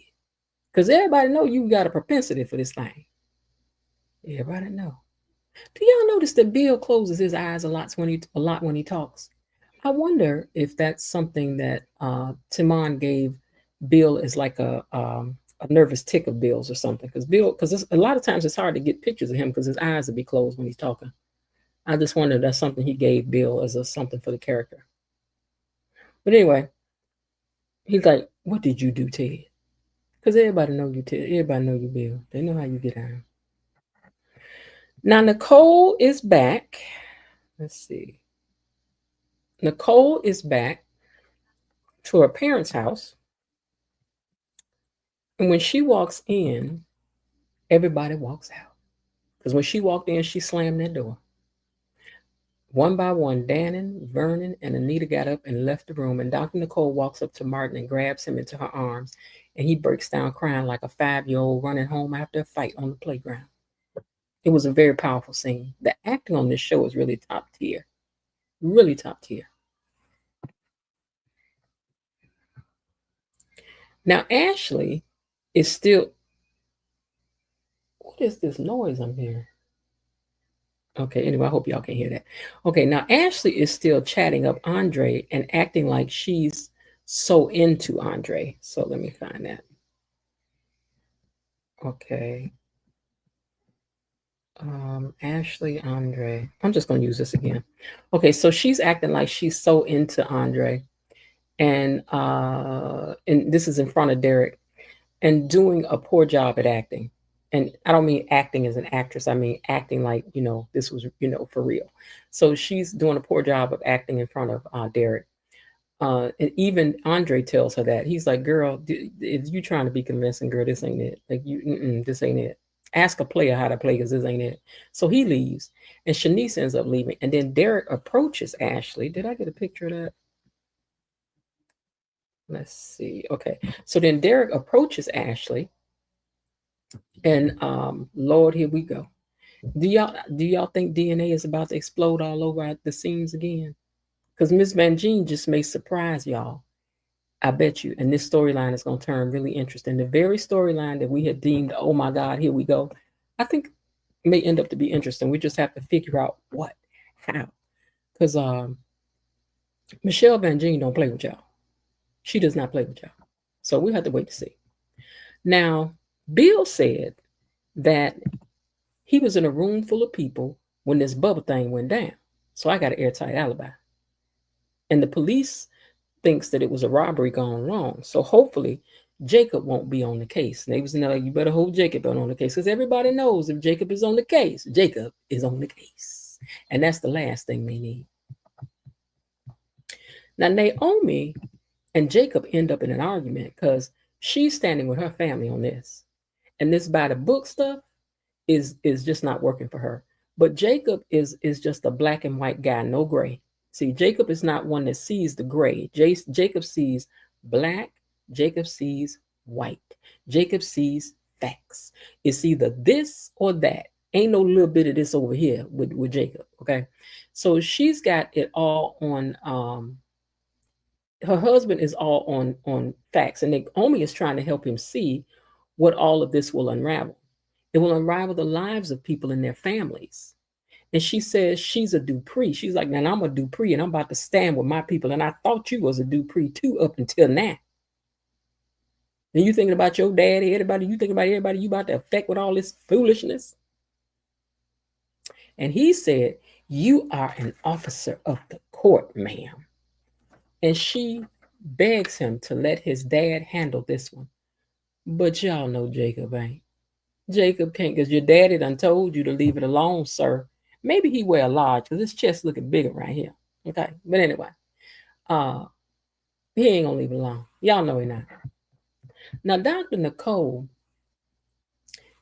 Because everybody know you got a propensity for this thing. Everybody know. Do y'all notice that Bill closes his eyes a lot when he talks? I wonder if that's something that Timon gave Bill as like a nervous tick of Bill's or something. Because a lot of times it's hard to get pictures of him because his eyes will be closed when he's talking. I just wonder if that's something he gave Bill as something for the character. But anyway, he's like, what did you do, Ted? Because everybody know you, Ted. Everybody know you, Bill. They know how you get on. Now, Nicole is back. Let's see. Nicole is back to her parents' house. And when she walks in, everybody walks out. Because when she walked in, she slammed that door. One by one, Dannon, Vernon, and Anita got up and left the room. And Dr. Nicole walks up to Martin and grabs him into her arms. And he breaks down crying like a 5-year-old running home after a fight on the playground. It was a very powerful scene. The acting on this show is really top tier. Really top tier. Now, Ashley is still, what is this noise I'm hearing? Okay, anyway, I hope y'all can hear that. Okay, now Ashley is still chatting up Andre and acting like she's so into Andre. So let me find that. Okay. Ashley Andre. I'm just gonna use this again. Okay, so she's acting like she's so into Andre, and this is in front of Derek, and doing a poor job at acting. And I don't mean acting as an actress. I mean acting like this was for real. So she's doing a poor job of acting in front of Derek. And even Andre tells her that he's like, "Girl, if you trying to be convincing, girl, this ain't it. Like this ain't it. Ask a player how to play because this ain't it." So he leaves, and Shanice ends up leaving, and then Derek approaches Ashley. Did I get a picture of that? Let's see. Okay, so then Derek approaches Ashley, and Lord, here we go. Do y'all think DNA is about to explode all over the scenes again? Because Miss Van Jean just may surprise y'all. I bet you. And this storyline is going to turn really interesting. The very storyline that we had deemed, oh my God, here we go, I think may end up to be interesting. We just have to figure out what, how. Because Michelle Van Jean don't play with y'all. She does not play with y'all. So we have to wait to see. Now, Bill said that he was in a room full of people when this bubble thing went down. So I got an airtight alibi. And the police thinks that it was a robbery gone wrong. So hopefully Jacob won't be on the case. And they was like, you better hold Jacob on the case, because everybody knows if Jacob is on the case, Jacob is on the case. And that's the last thing they need. Now, Naomi and Jacob end up in an argument because she's standing with her family on this. And this by the book stuff is just not working for her. But Jacob is just a black and white guy, no gray. See, Jacob is not one that sees the gray. Jacob sees black. Jacob sees white. Jacob sees facts. It's either this or that. Ain't no little bit of this over here with Jacob, okay? So she's got it all on, her husband is all on facts, and Naomi is trying to help him see what all of this will unravel. It will unravel the lives of people and their families. And she says she's a Dupree. She's like, man, I'm a Dupree, and I'm about to stand with my people. And I thought you was a Dupree too up until now. And you thinking about your daddy, everybody, you thinking about everybody you about to affect with all this foolishness. And he said, you are an officer of the court, ma'am. And she begs him to let his dad handle this one. But y'all know Jacob ain't. Jacob can't, because your daddy done told you to leave it alone, sir. Maybe he wear a large because his chest looking bigger right here. Okay. But anyway, he ain't gonna leave it alone. Y'all know he not. Now, Dr. Nicole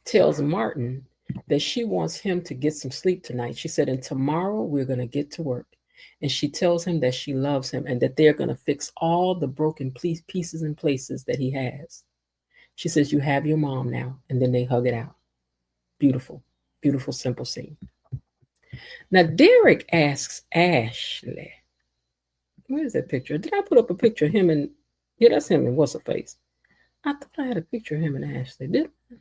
tells Martin that she wants him to get some sleep tonight. She said, and tomorrow we're gonna get to work. And she tells him that she loves him and that they're gonna fix all the broken pieces and places that he has. She says, you have your mom now. And then they hug it out. Beautiful, beautiful, simple scene. Now, Derek asks Ashley, where is that picture? Did I put up a picture of him and, yeah, that's him and what's her face? I thought I had a picture of him and Ashley. Did I?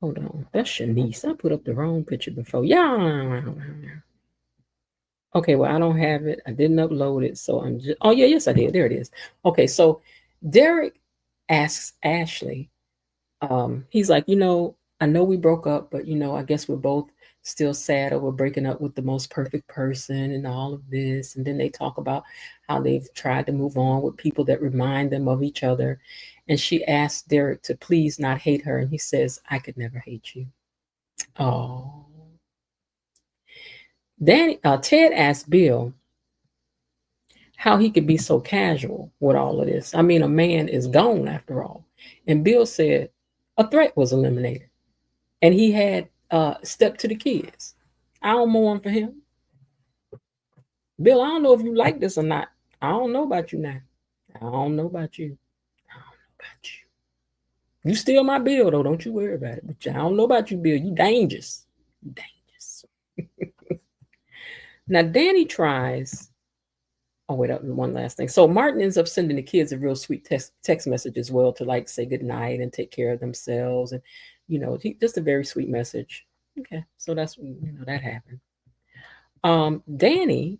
Hold on. That's Shanice. I put up the wrong picture before. Yeah. Okay, well, I don't have it. I didn't upload it. So I'm just, oh, yeah, yes, I did. There it is. Okay, so Derek asks Ashley, he's like, I know we broke up, but I guess we're both still sad over breaking up with the most perfect person and all of this. And then they talk about how they've tried to move on with people that remind them of each other. And she asks Derek to please not hate her. And he says, I could never hate you. Oh. Then Ted asked Bill how he could be so casual with all of this. I mean, a man is gone after all. And Bill said a threat was eliminated. And he had stepped to the kids. I don't mourn for him. Bill, I don't know if you like this or not. I don't know about you now. I don't know about you. I don't know about you. You still my Bill, though. Don't you worry about it. But I don't know about you, Bill. You dangerous. You dangerous. Now, Danny tries Oh, wait, one last thing. So Martin ends up sending the kids a real sweet text message as well to like say goodnight and take care of themselves. And, just a very sweet message. Okay. So that's, that happened. Danny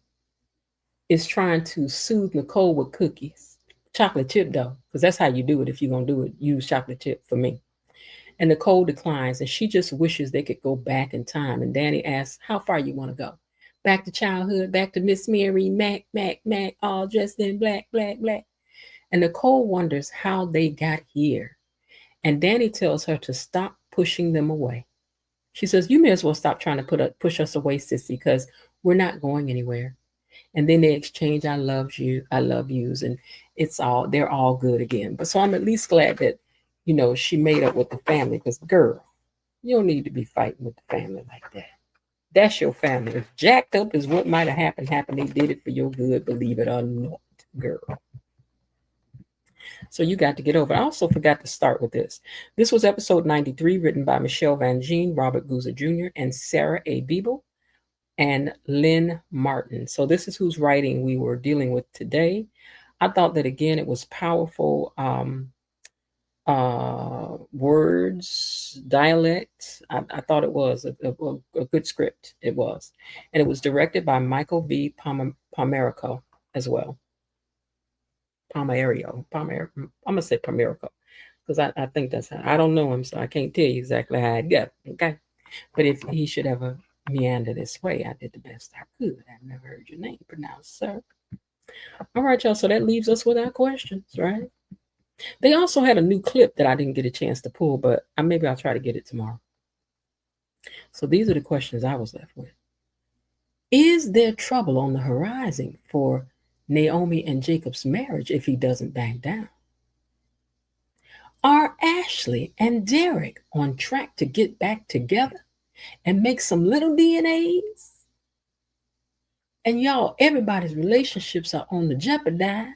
is trying to soothe Nicole with cookies, chocolate chip though, because that's how you do it. If you're going to do it, use chocolate chip for me. And Nicole declines, and she just wishes they could go back in time. And Danny asks, how far you want to go? Back to childhood, back to Miss Mary, Mac, Mac, Mac, all dressed in black, black, black. And Nicole wonders how they got here. And Danny tells her to stop pushing them away. She says, you may as well stop trying to push us away, sissy, because we're not going anywhere. And then they exchange I love yous, and they're all good again. But so I'm at least glad that, she made up with the family, because girl, you don't need to be fighting with the family like that. That's your family. If jacked up is what might have happened, they did it for your good, believe it or not, girl. So you got to get over. I also forgot to start with this. This was episode 93, written by Michelle Van Gene, Robert Guza Jr., and Sarah A. Biebel, and Lynn Martin. So this is whose writing we were dealing with today. I thought that, again, it was powerful words, dialect. I thought it was a good script. It was. And it was directed by Michael V. Pomerico as well. Pomerico. I'm going to say Pomerico, because I think that's how. I don't know him, so I can't tell you exactly how it got. Okay. But if he should ever meander this way, I did the best I could. I've never heard your name pronounced, sir. All right, y'all. So that leaves us with our questions, right? They also had a new clip that I didn't get a chance to pull, but maybe I'll try to get it tomorrow. So these are the questions I was left with. Is there trouble on the horizon for Naomi and Jacob's marriage if he doesn't back down? Are Ashley and Derek on track to get back together and make some little DNAs? And y'all, everybody's relationships are on the jeopardize.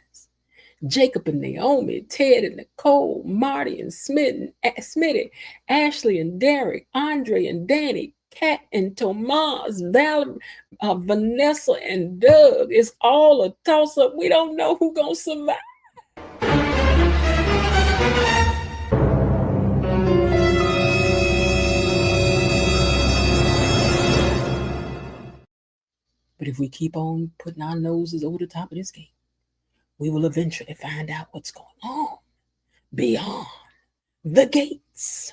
Jacob and Naomi, Ted and Nicole, Marty and Smitty, Ashley and Derek, Andre and Danny, Kat and Tomas, Valerie, Vanessa and Doug. It's all a toss-up. We don't know who's going to survive. But if we keep on putting our noses over the top of this gate, we will eventually find out what's going on beyond the gates.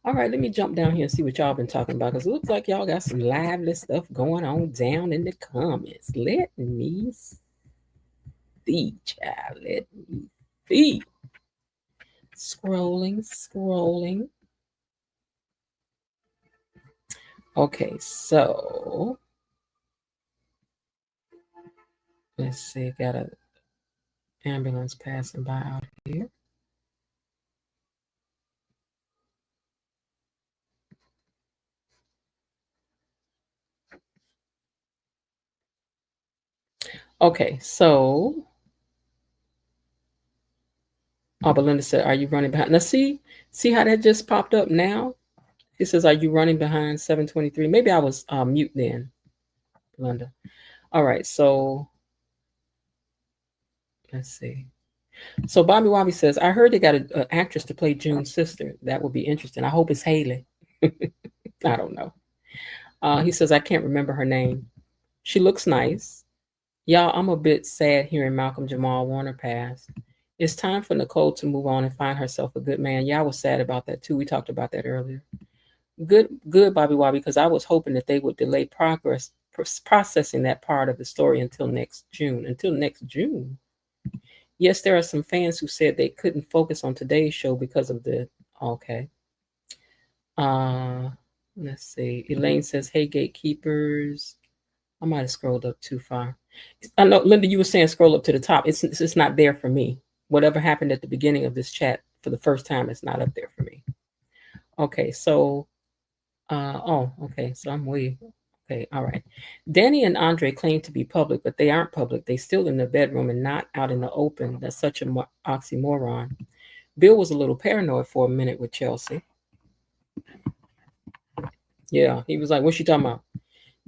All right, let me jump down here and see what y'all been talking about, because it looks like y'all got some lively stuff going on down in the comments. Let me see, child. Let me see. Scrolling. Okay, so let's see. Got an ambulance passing by out here. Okay, so Belinda said, are you running behind? Now see how that just popped up now? It says, are you running behind 723? Maybe I was mute then, Belinda. All right, so let's see. So Bobby Wobby says, I heard they got an actress to play June's sister. That would be interesting. I hope it's Haley. I don't know. He says, I can't remember her name. She looks nice. Y'all, I'm a bit sad hearing Malcolm Jamal Warner pass. It's time for Nicole to move on and find herself a good man. Yeah, I was sad about that too. We talked about that earlier. Good, Bobby Wobby, because I was hoping that they would delay processing that part of the story until next June. Until next June? Yes, there are some fans who said they couldn't focus on today's show because of the... Okay. Let's see. Elaine says, hey, gatekeepers. I might have scrolled up too far. I know, Linda, you were saying scroll up to the top. It's not there for me. Whatever happened at the beginning of this chat for the first time, it's not up there for me. Okay, so... okay, so I'm way... Okay, all right. Danny and Andre claim to be public, but they aren't public. They still in the bedroom and not out in the open. That's such an oxymoron. Bill was a little paranoid for a minute with Chelsea. Yeah, he was like, what's she talking about?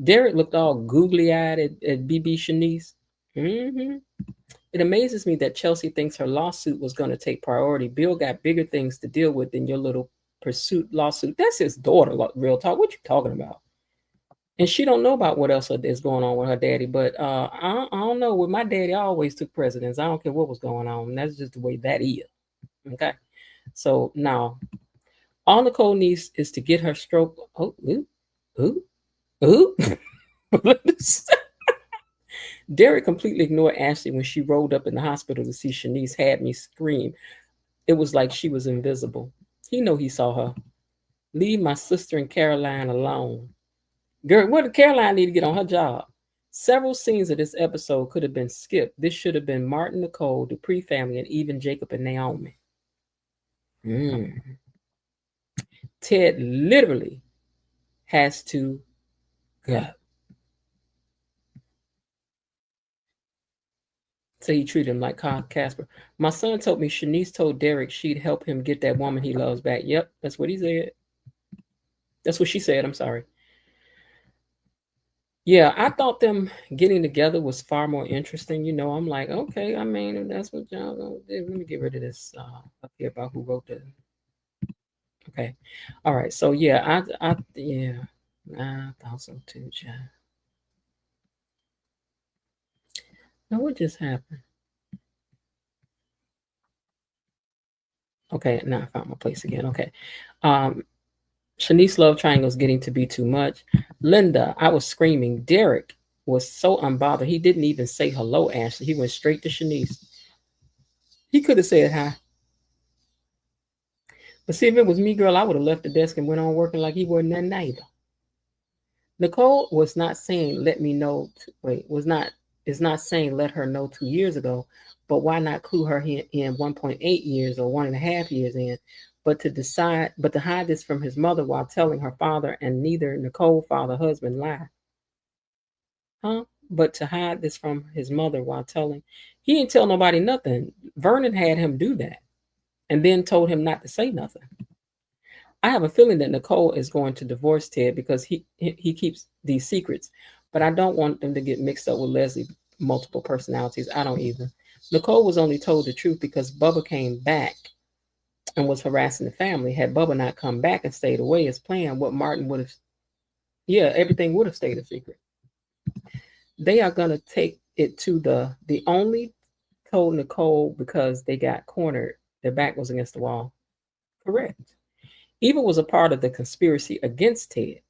Derek looked all googly-eyed at BB Shanice. Hmm. It amazes me that Chelsea thinks her lawsuit was going to take priority. Bill got bigger things to deal with than your little pursuit lawsuit. That's his daughter, real talk. What you talking about? And she don't know about what else is going on with her daddy. But I don't know. With my daddy, I always took precedence. I don't care what was going on. That's just the way that is. Okay. So now, all Nicole needs is to get her stroke. Oh, ooh, ooh, ooh. Derek completely ignored Ashley when she rolled up in the hospital to see Shanice had me scream. It was like she was invisible. He know he saw her. Leave my sister and Caroline alone. Girl, what did Caroline need to get on her job? Several scenes of this episode could have been skipped. This should have been Martin, Nicole, Dupree family, and even Jacob and Naomi. Mm. Ted literally has to go. So he treated him like Casper. My son told me Shanice told Derek she'd help him get that woman he loves back. Yep, that's what he said. That's what she said. I'm sorry. Yeah, I thought them getting together was far more interesting. I'm like, okay, I mean, if that's what y'all gonna do, let me get rid of this up here about who wrote the. Okay, all right. So yeah, yeah, I thought so too, child. Now what just happened? Okay, now I found my place again. Okay, um, Shanice love triangles getting to be too much. Linda, I was screaming. Derek was so unbothered. He didn't even say hello, Ashley. He went straight to Shanice. He could have said hi. But see, if it was me, girl, I would have left the desk and went on working like he wasn't nothing either. Nicole was not saying let me know. Was not is not saying let her know 2 years ago, but why not clue her in 1.8 years or 1.5 years in? But to hide this from his mother while telling her father and neither Nicole, father, husband lie, huh? But to hide this from his mother while telling, he didn't tell nobody nothing. Vernon had him do that, and then told him not to say nothing. I have a feeling that Nicole is going to divorce Ted because he keeps these secrets, but I don't want them to get mixed up with Leslie multiple personalities. I don't either. Nicole was only told the truth because Bubba came back and was harassing the family. Had Bubba not come back and stayed away as planned, what Martin would have, yeah, everything would have stayed a secret. They are gonna take it to the only told Nicole because they got cornered. Their back was against the wall. Correct. Eva was a part of the conspiracy against Ted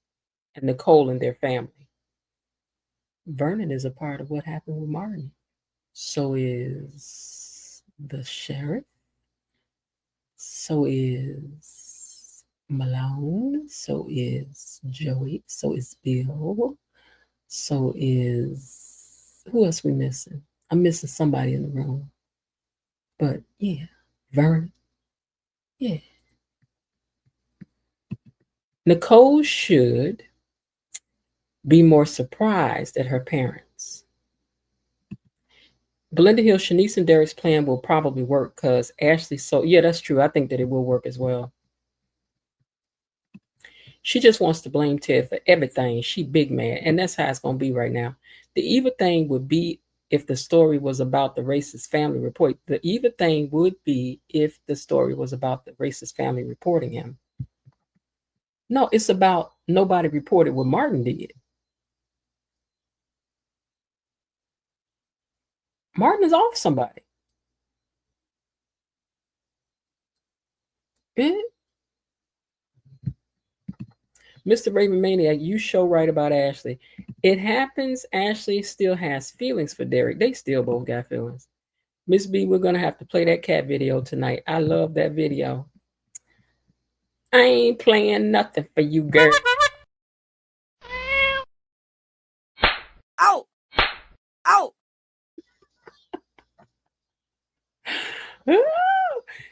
and Nicole and their family. Vernon is a part of what happened with Martin. So is the sheriff. So is Malone. So is Joey. So is Bill. So is who else we missing? I'm missing somebody in the room. But yeah, Vernon. Yeah. Nicole should be more surprised at her parents. Belinda Hill, Shanice and Derek's plan will probably work because Ashley. So yeah, that's true. I think that it will work as well. She just wants to blame Ted for everything. She big mad, and that's how it's gonna be right now. The evil thing would be if the story was about the racist family report. The evil thing would be if the story was about the racist family reporting him. No, it's about nobody reported what Martin did. Martin is off somebody. Eh? Mr. Raven Maniac, you show right about Ashley. It happens. Ashley still has feelings for Derek. They still both got feelings. Miss B, we're gonna have to play that cat video tonight. I love that video. I ain't playing nothing for you, girl. Ow! Ow!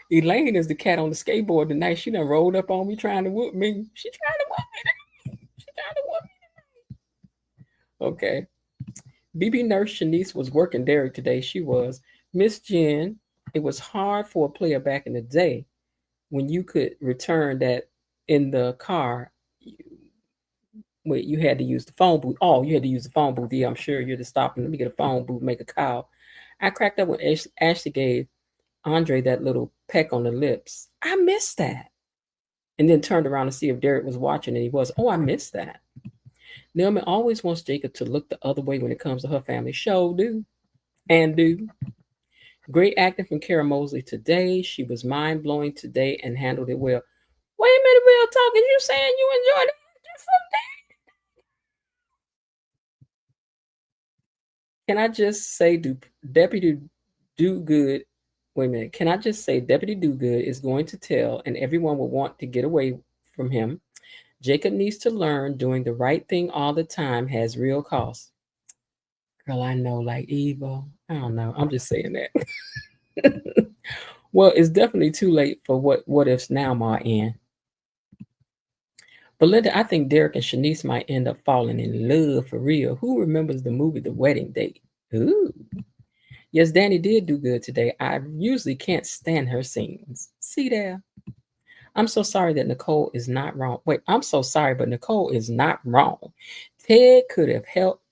Elaine is the cat on the skateboard tonight. She done rolled up on me trying to whoop me. She trying to whoop me. She trying to whoop me. Okay. BB Nurse Shanice was working Derek today. She was. Miss Jen, it was hard for a player back in the day when you could return that in the car where you had to use the phone booth. Oh, you had to use the phone booth. Yeah, I'm sure you're just stopping. Let me get a phone booth, make a call. I cracked up when Ashley gave Andre that little peck on the lips. I missed that. And then turned around to see if Derek was watching, and he was. Oh, I missed that. Naomi always wants Jacob to look the other way when it comes to her family. Show do and do. Great acting from Kara Mosley today. She was mind blowing today and handled it well. Wait a minute, real talk. Is you saying you enjoyed it from that? Can I just say, Deputy Do Good? Wait a minute. Can I just say, Deputy Do Good is going to tell, and everyone will want to get away from him. Jacob needs to learn doing the right thing all the time has real costs. Girl, I know, like evil. I don't know. I'm just saying that. Well, it's definitely too late for what ifs now, Ma Ann. Belinda, I think Derek and Shanice might end up falling in love for real. Who remembers the movie The Wedding Date? Ooh. Yes, Danny did do good today. I usually can't stand her scenes. See there? I'm so sorry that Nicole is not wrong. Wait, I'm so sorry, but Nicole is not wrong. Ted could have helped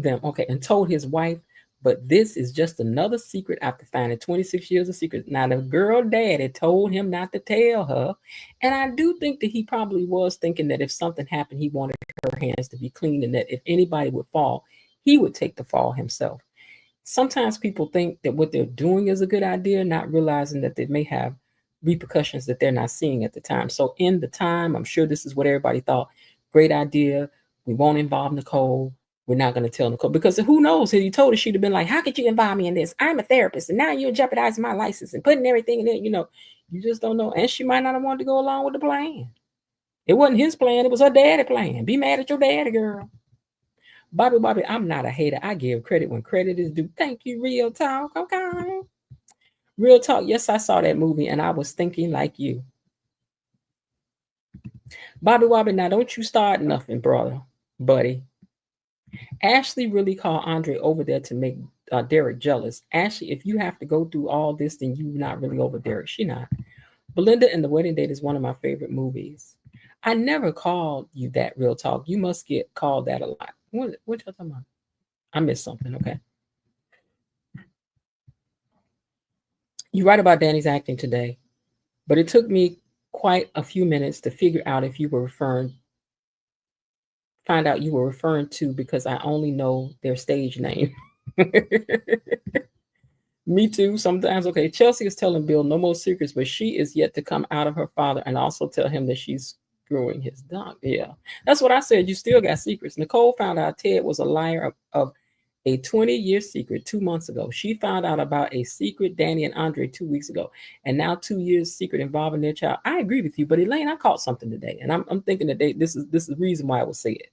them, okay, and told his wife, but this is just another secret after finding 26 years of secrets. Now, the girl daddy told him not to tell her, and I do think that he probably was thinking that if something happened, he wanted her hands to be clean, and that if anybody would fall, he would take the fall himself. Sometimes people think that what they're doing is a good idea, not realizing that they may have repercussions that they're not seeing at the time. So in the time, I'm sure this is what everybody thought. Great idea. We won't involve Nicole. We're not going to tell Nicole, because who knows? If you told her, she'd have been like, how could you involve me in this? I'm a therapist, and now you're jeopardizing my license and putting everything in it. You just don't know. And she might not have wanted to go along with the plan. It wasn't his plan. It was her daddy plan. Be mad at your daddy, girl. Bobby, I'm not a hater. I give credit when credit is due. Thank you, real talk. Okay. Real talk. Yes, I saw that movie and I was thinking like you. Bobby, now don't you start nothing, brother, buddy. Ashley really called Andre over there to make Derek jealous. Ashley, if you have to go through all this, then you're not really over Derek. She not. Belinda and the Wedding Date is one of my favorite movies. I never called you that, real talk. You must get called that a lot. What y'all talking about? I missed something. Okay. You're right about Danny's acting today, but it took me quite a few minutes to figure out if you were find out you were referring to, because I only know their stage name. Me too, sometimes. Okay, Chelsea is telling Bill no more secrets, but she is yet to come out of her father and also tell him that she's screwing his dog. Yeah, that's what I said. You still got secrets. Nicole found out Ted was a liar of a 20-year secret 2 months ago. She found out about a secret Danny and Andre 2 weeks ago, and now 2 years secret involving their child. I agree with you, but Elaine, I caught something today, and I'm thinking that this is the reason why I would say it.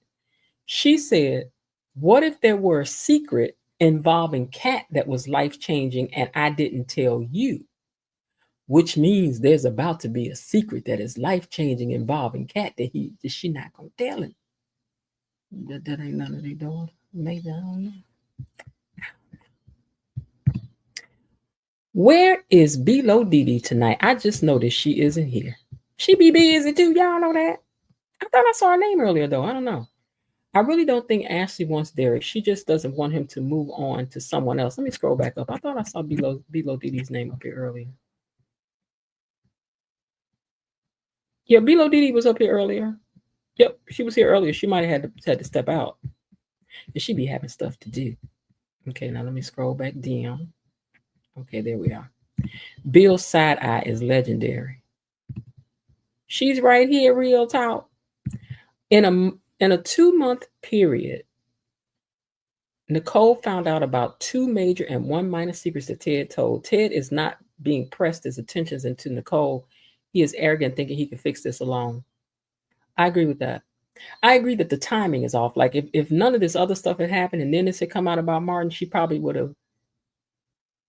She said, "What if there were a secret involving Cat that was life changing, and I didn't tell you?" Which means there's about to be a secret that is life changing involving Cat that she not gonna tell him. That ain't none of their daughter. Maybe, I don't know. Where is Below Didi tonight? I just noticed she isn't here. She be busy too. Y'all know that? I thought I saw her name earlier, though. I don't know. I really don't think Ashley wants Derek. She just doesn't want him to move on to someone else. Let me scroll back up. I thought I saw Below Didi's name up here earlier. Yeah, Below Didi was up here earlier. Yep, she was here earlier. She might have had to step out. And she be having stuff to do. Okay, now let me scroll back down. Okay, there we are. Bill's side eye is legendary. She's right here, real talk. In a 2-month period, Nicole found out about 2 major and 1 minor secrets that Ted told. Ted is not being pressed his attentions into Nicole. He is arrogant, thinking he can fix this alone. I agree with that. I agree that the timing is off. Like if none of this other stuff had happened and then this had come out about Martin, she probably would have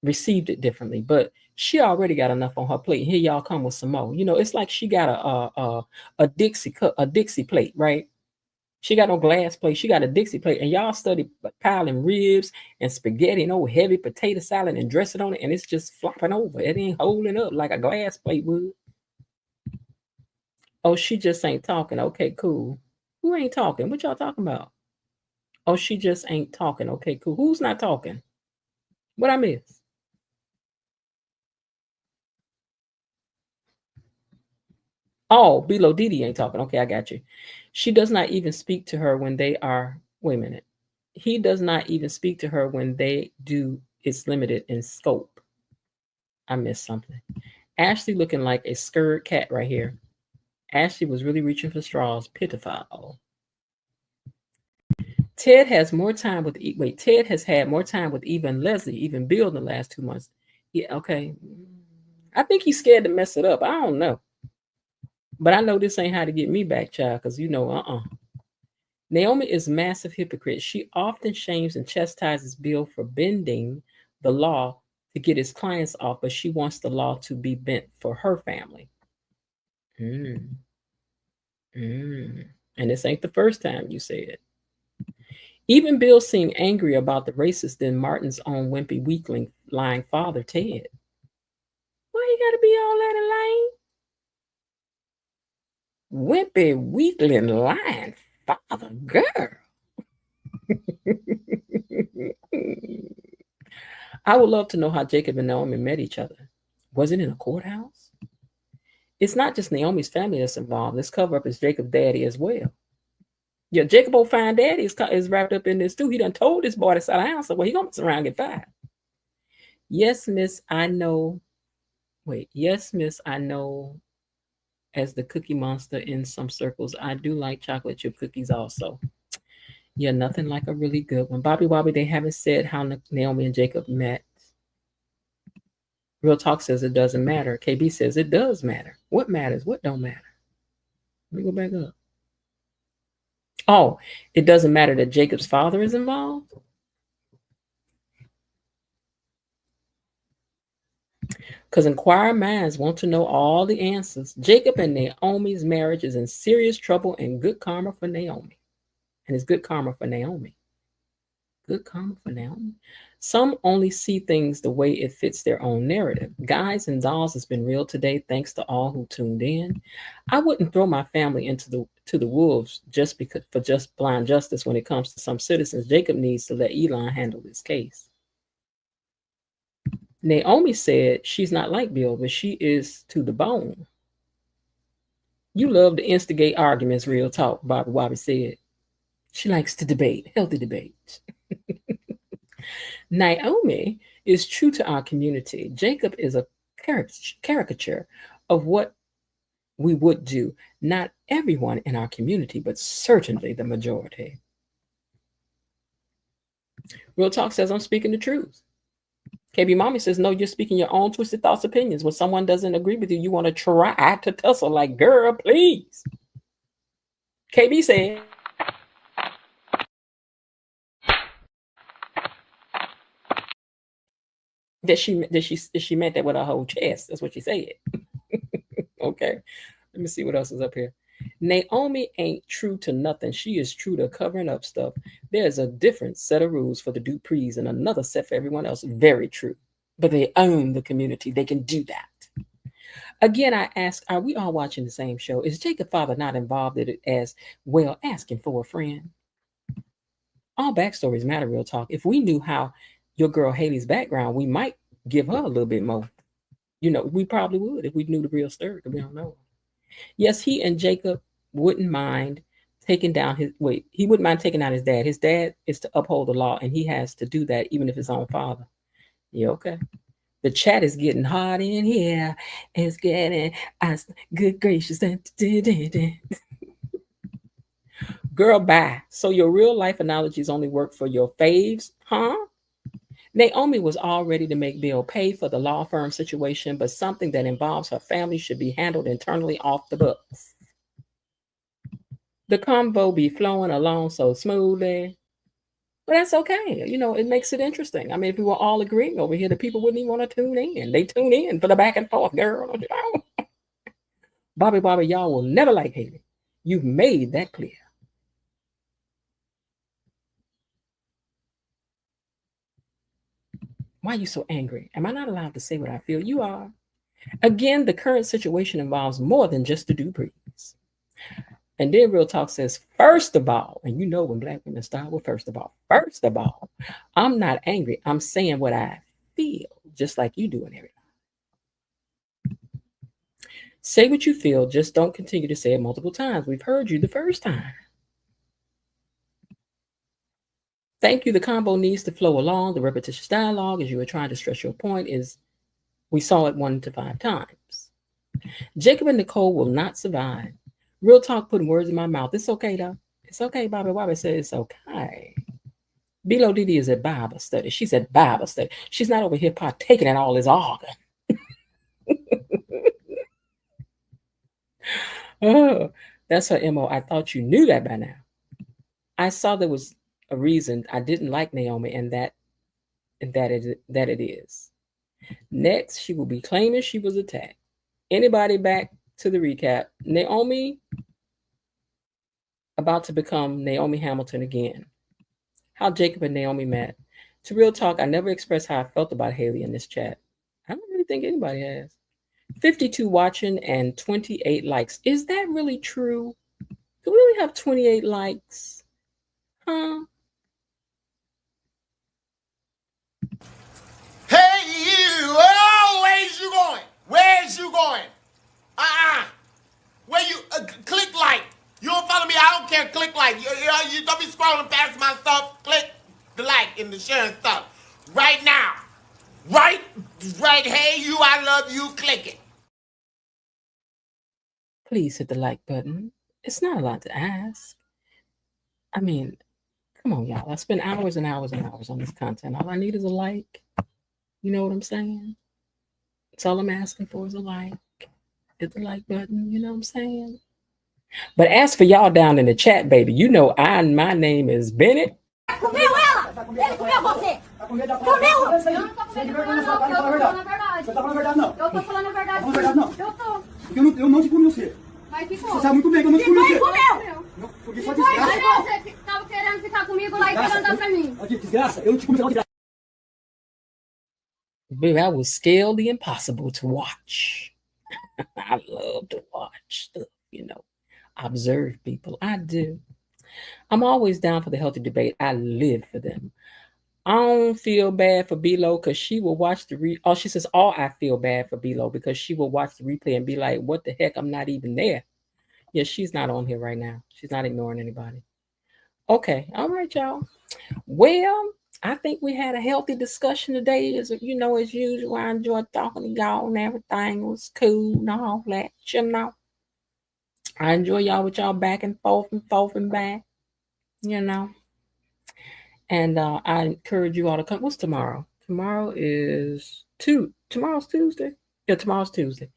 received it differently. But she already got enough on her plate. Here y'all come with some more. It's like she got a Dixie plate, right? She got no glass plate. She got a Dixie plate. And y'all study piling ribs and spaghetti and old heavy potato salad and dress it on it, and it's just flopping over. It ain't holding up like a glass plate would. Oh, she just ain't talking. Okay, cool. Who ain't talking? What y'all talking about? Oh, she just ain't talking. Okay, cool. Who's not talking? What I miss? Oh, Below Didi ain't talking. Okay, I got you. She does not even speak to her when they are. Wait a minute. He does not even speak to her when they do. It's limited in scope. I missed something. Ashley looking like a scared cat right here. Ashley was really reaching for straws. Pitiful. Ted has more time with wait. Ted has had more time with Eva and Leslie, even Bill, in the last 2 months. Yeah, okay. I think he's scared to mess it up. I don't know, but I know this ain't how to get me back, child. Because Naomi is massive hypocrite. She often shames and chastises Bill for bending the law to get his clients off, but she wants the law to be bent for her family. Mm, mm. And this ain't the first time you say it. Even Bill seemed angry about the racist than Martin's own wimpy weakling lying father, Ted. Why you gotta be all that in line? Wimpy weakling lying father, girl. I would love to know how Jacob and Naomi met each other. Was it in a courthouse? It's not just Naomi's family that's involved. This cover up is Jacob's daddy as well. Yeah, Jacob old fine daddy is wrapped up in this too. He done told this boy to sell the house, so well, he gonna mess around and get fired. Yes, miss, I know. Wait, yes, miss, I know. As the cookie monster in some circles, I do like chocolate chip cookies also. Yeah, nothing like a really good one. Bobby Wobby, they haven't said how Naomi and Jacob met. Real Talk says it doesn't matter. KB says it does matter. What matters? What don't matter? Let me go back up. Oh, it doesn't matter that Jacob's father is involved? Because inquiring minds want to know all the answers. Jacob and Naomi's marriage is in serious trouble and good karma for Naomi. And it's good karma for Naomi. Good karma for Naomi. Some only see things the way it fits their own narrative. Guys and dolls has been real today. Thanks to all who tuned in. I wouldn't throw my family into the wolves just because for just blind justice when it comes to some citizens. Jacob needs to let Elon handle this case. Naomi said she's not like Bill, but she is to the bone. You love to instigate arguments, real talk, Bobby Wobby said. She likes to debate, healthy debates. Naomi is true to our community. Jacob is a caricature of what we would do. Not everyone in our community, but certainly the majority. Real Talk says I'm speaking the truth. KB Mommy says, no, you're speaking your own twisted thoughts, opinions. When someone doesn't agree with you, you want to try to tussle like, girl, please. KB said, that she meant that with her whole chest. That's what she said. Okay. Let me see what else is up here. Naomi ain't true to nothing. She is true to covering up stuff. There's a different set of rules for the Duprees and another set for everyone else. Very true. But they own the community. They can do that. Again, I ask, are we all watching the same show? Is Jacob father not involved in it as well, asking for a friend? All backstories matter, real talk. If we knew how your girl Haley's background, we might give her a little bit more. We probably would if we knew the real story, but we don't know. Yes, he and Jacob wouldn't mind taking down he wouldn't mind taking down his dad. His dad is to uphold the law, and he has to do that even if his own father. Yeah, okay. The chat is getting hot in here. It's getting good gracious. Girl, bye. So your real life analogies only work for your faves, huh? Naomi was all ready to make Bill pay for the law firm situation, but something that involves her family should be handled internally off the books. The convo be flowing along so smoothly. But that's okay. It makes it interesting. I mean, if we were all agreeing over here, the people wouldn't even want to tune in. They tune in for the back and forth, girl. Bobby, y'all will never like Haley. You've made that clear. Why are you so angry? Am I not allowed to say what I feel? You are. Again, the current situation involves more than just the Duprees. And then Real Talk says, first of all, and you know when black women start with first of all, I'm not angry. I'm saying what I feel, just like you do in every life. Say what you feel, just don't continue to say it multiple times. We've heard you the first time. Thank you. The combo needs to flow along. The repetitious dialogue, as you were trying to stress your point, is we saw it 1 to 5 times. Jacob and Nicole will not survive. Real Talk putting words in my mouth. It's okay, though. It's okay, Bobby. Bobby said it's okay. Bilo Didi is at Bible study. She's at Bible study. She's not over here partaking in all this organ. Oh, that's her MO. I thought you knew that by now. I saw there was a reason I didn't like Naomi, and that it is. Next, she will be claiming she was attacked. Anybody back to the recap? Naomi about to become Naomi Hamilton again. How Jacob and Naomi met. To Real Talk, I never expressed how I felt about Haley in this chat. I don't really think anybody has. 52 watching and 28 likes. Is that really true? Do we really have 28 likes? Huh? Hey, you! Oh, where's you going? Where's you going? Where you click like? You don't follow me? I don't care. Click like. You don't be scrolling past my stuff. Click the like and the share and stuff right now. Right. Hey, you! I love you. Click it. Please hit the like button. It's not a lot to ask. I mean, come on, y'all. I spend hours and hours and hours on this content. All I need is a like. You know what I'm saying? That's all I'm asking for is a like. Hit the like button. You know what I'm saying? But as for y'all down in the chat, baby, you know my name is Bennett. Comeu ela! Ele comeu você! Comeu! Eu não tô comendo vergonha não, porque eu tô falando a verdade. Você tá falando a verdade não? Eu tô falando a verdade. Tá falando a verdade não? Eu tô. Eu não te comi você. Mas ficou. Você sabe muito bem que eu não te comi você. Comeu! Porque só desgraça. Você tava querendo ficar comigo lá e perguntar pra mim. Desgraça, eu não te comi você. Baby, I would scale the impossible to watch. I love to watch stuff, observe people. I do. I'm always down for the healthy debate. I live for them. I don't feel bad for Bilo because she will watch the she says, I feel bad for Bilo because she will watch the replay and be like, what the heck? I'm not even there. Yeah, she's not on here right now. She's not ignoring anybody. Okay. All right, y'all. Well, I think we had a healthy discussion today. As usual, I enjoyed talking to y'all and everything was cool and all that. I enjoy y'all with y'all back and forth and back. And I encourage you all to come. What's tomorrow? Tomorrow's Tuesday. Yeah, tomorrow's Tuesday.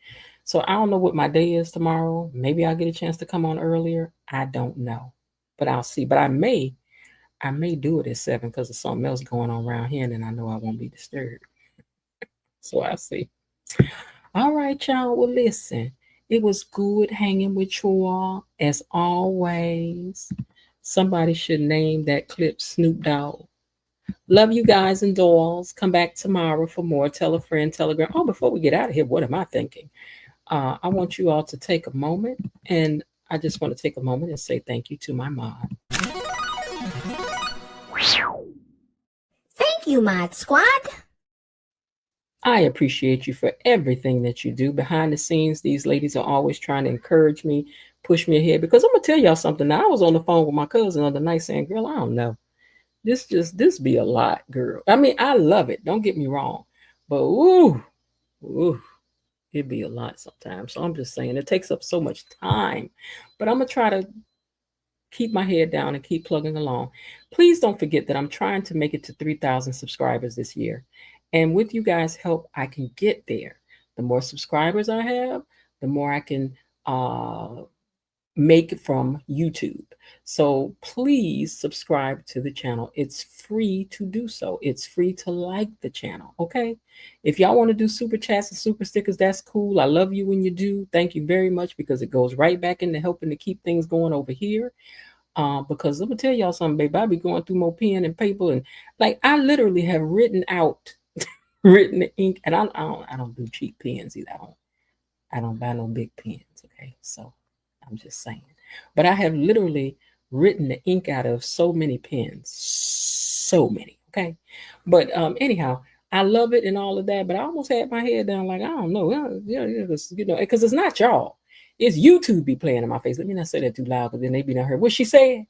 So I don't know what my day is tomorrow. Maybe I'll get a chance to come on earlier. I don't know, but I'll see. But I may do it at 7 because there's something else going on around here, and then I know I won't be disturbed. So I'll see. All right, y'all. Well, listen, it was good hanging with you all as always. Somebody should name that clip Snoop Dogg. Love you guys and dolls. Come back tomorrow for more. Tell a friend, Telegram. Oh, before we get out of here, what am I thinking? I want you all to take a moment, and I just want to take a moment and say thank you to my mod. Thank you, Mod Squad. I appreciate you for everything that you do. Behind the scenes, these ladies are always trying to encourage me, push me ahead. Because I'm going to tell y'all something. Now, I was on the phone with my cousin the other night saying, girl, I don't know. This be a lot, girl. I mean, I love it. Don't get me wrong. But, it'd be a lot sometimes. So I'm just saying, it takes up so much time. But I'm going to try to keep my head down and keep plugging along. Please don't forget that I'm trying to make it to 3,000 subscribers this year. And with you guys' help, I can get there. The more subscribers I have, the more I can make from YouTube. So please subscribe to the channel. It's free to do so. It's free to like the channel, okay? If y'all want to do super chats and super stickers, that's cool. I love you when you do. Thank you very much because it goes right back into helping to keep things going over here. Because let me tell y'all something, baby. I be going through more pen and paper and like I literally have written the ink, and I don't do cheap pens either. I don't buy no big pens. Okay, so I'm just saying. But I have literally written the ink out of so many pens. So many. Okay. But anyhow, I love it and all of that. But I almost had my head down like, I don't know. Because it's not y'all. It's YouTube be playing in my face. Let me not say that too loud because then they be not heard. What she said?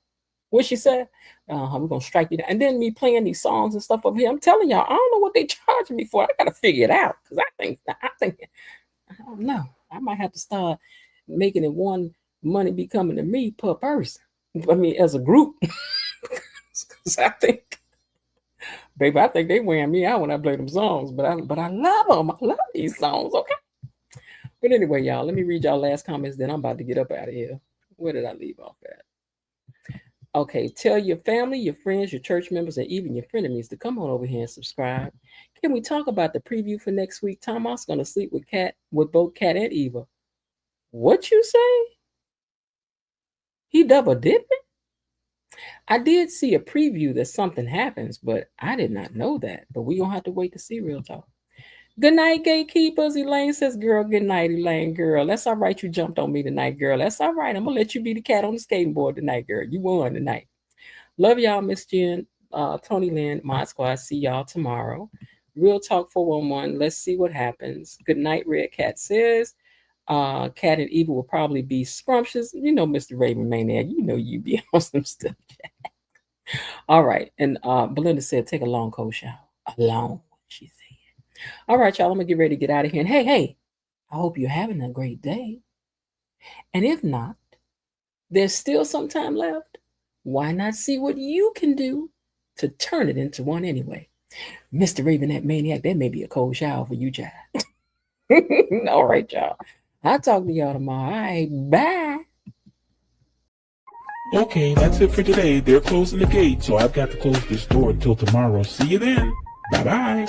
What she said? We're gonna strike you down. And then me playing these songs and stuff over here. I'm telling y'all, I don't know what they charging me for. I gotta figure it out. Because I don't know. I might have to start making it one money be coming to me per person. I mean, as a group. Because I think, baby, I think they wearing me out when I play them songs. But I love them. I love these songs. Okay. But anyway, y'all, let me read y'all last comments. Then I'm about to get up out of here. Where did I leave off at? Okay, tell your family, your friends, your church members, and even your frenemies to come on over here and subscribe. Can we talk about the preview for next week? Thomas gonna sleep with both Cat and Eva. What you say? He double dipping? I did see a preview that something happens, but I did not know that. But we gonna have to wait to see. Real talk. Good night, gatekeepers. Elaine says, girl, good night, Elaine, girl. That's all right. You jumped on me tonight, girl. That's all right. I'm going to let you be the cat on the skating board tonight, girl. You won tonight. Love y'all, Miss Jen, Tony Lynn, Mod Squad. See y'all tomorrow. Real Talk 411. Let's see what happens. Good night, Red Cat says. Cat and Eva will probably be scrumptious. You know, Mr. Raven Maniac, you know you be on some stuff. All right. And Belinda said, take a long cold shower. Alone, she said. All right, y'all, I'm going to get ready to get out of here. And hey, I hope you're having a great day. And if not, there's still some time left. Why not see what you can do to turn it into one anyway? Mr. Raven, that maniac, that may be a cold shower for you, child. All right, y'all. I'll talk to y'all tomorrow. All right, bye. Okay, that's it for today. They're closing the gate, so I've got to close this door until tomorrow. See you then. Bye-bye.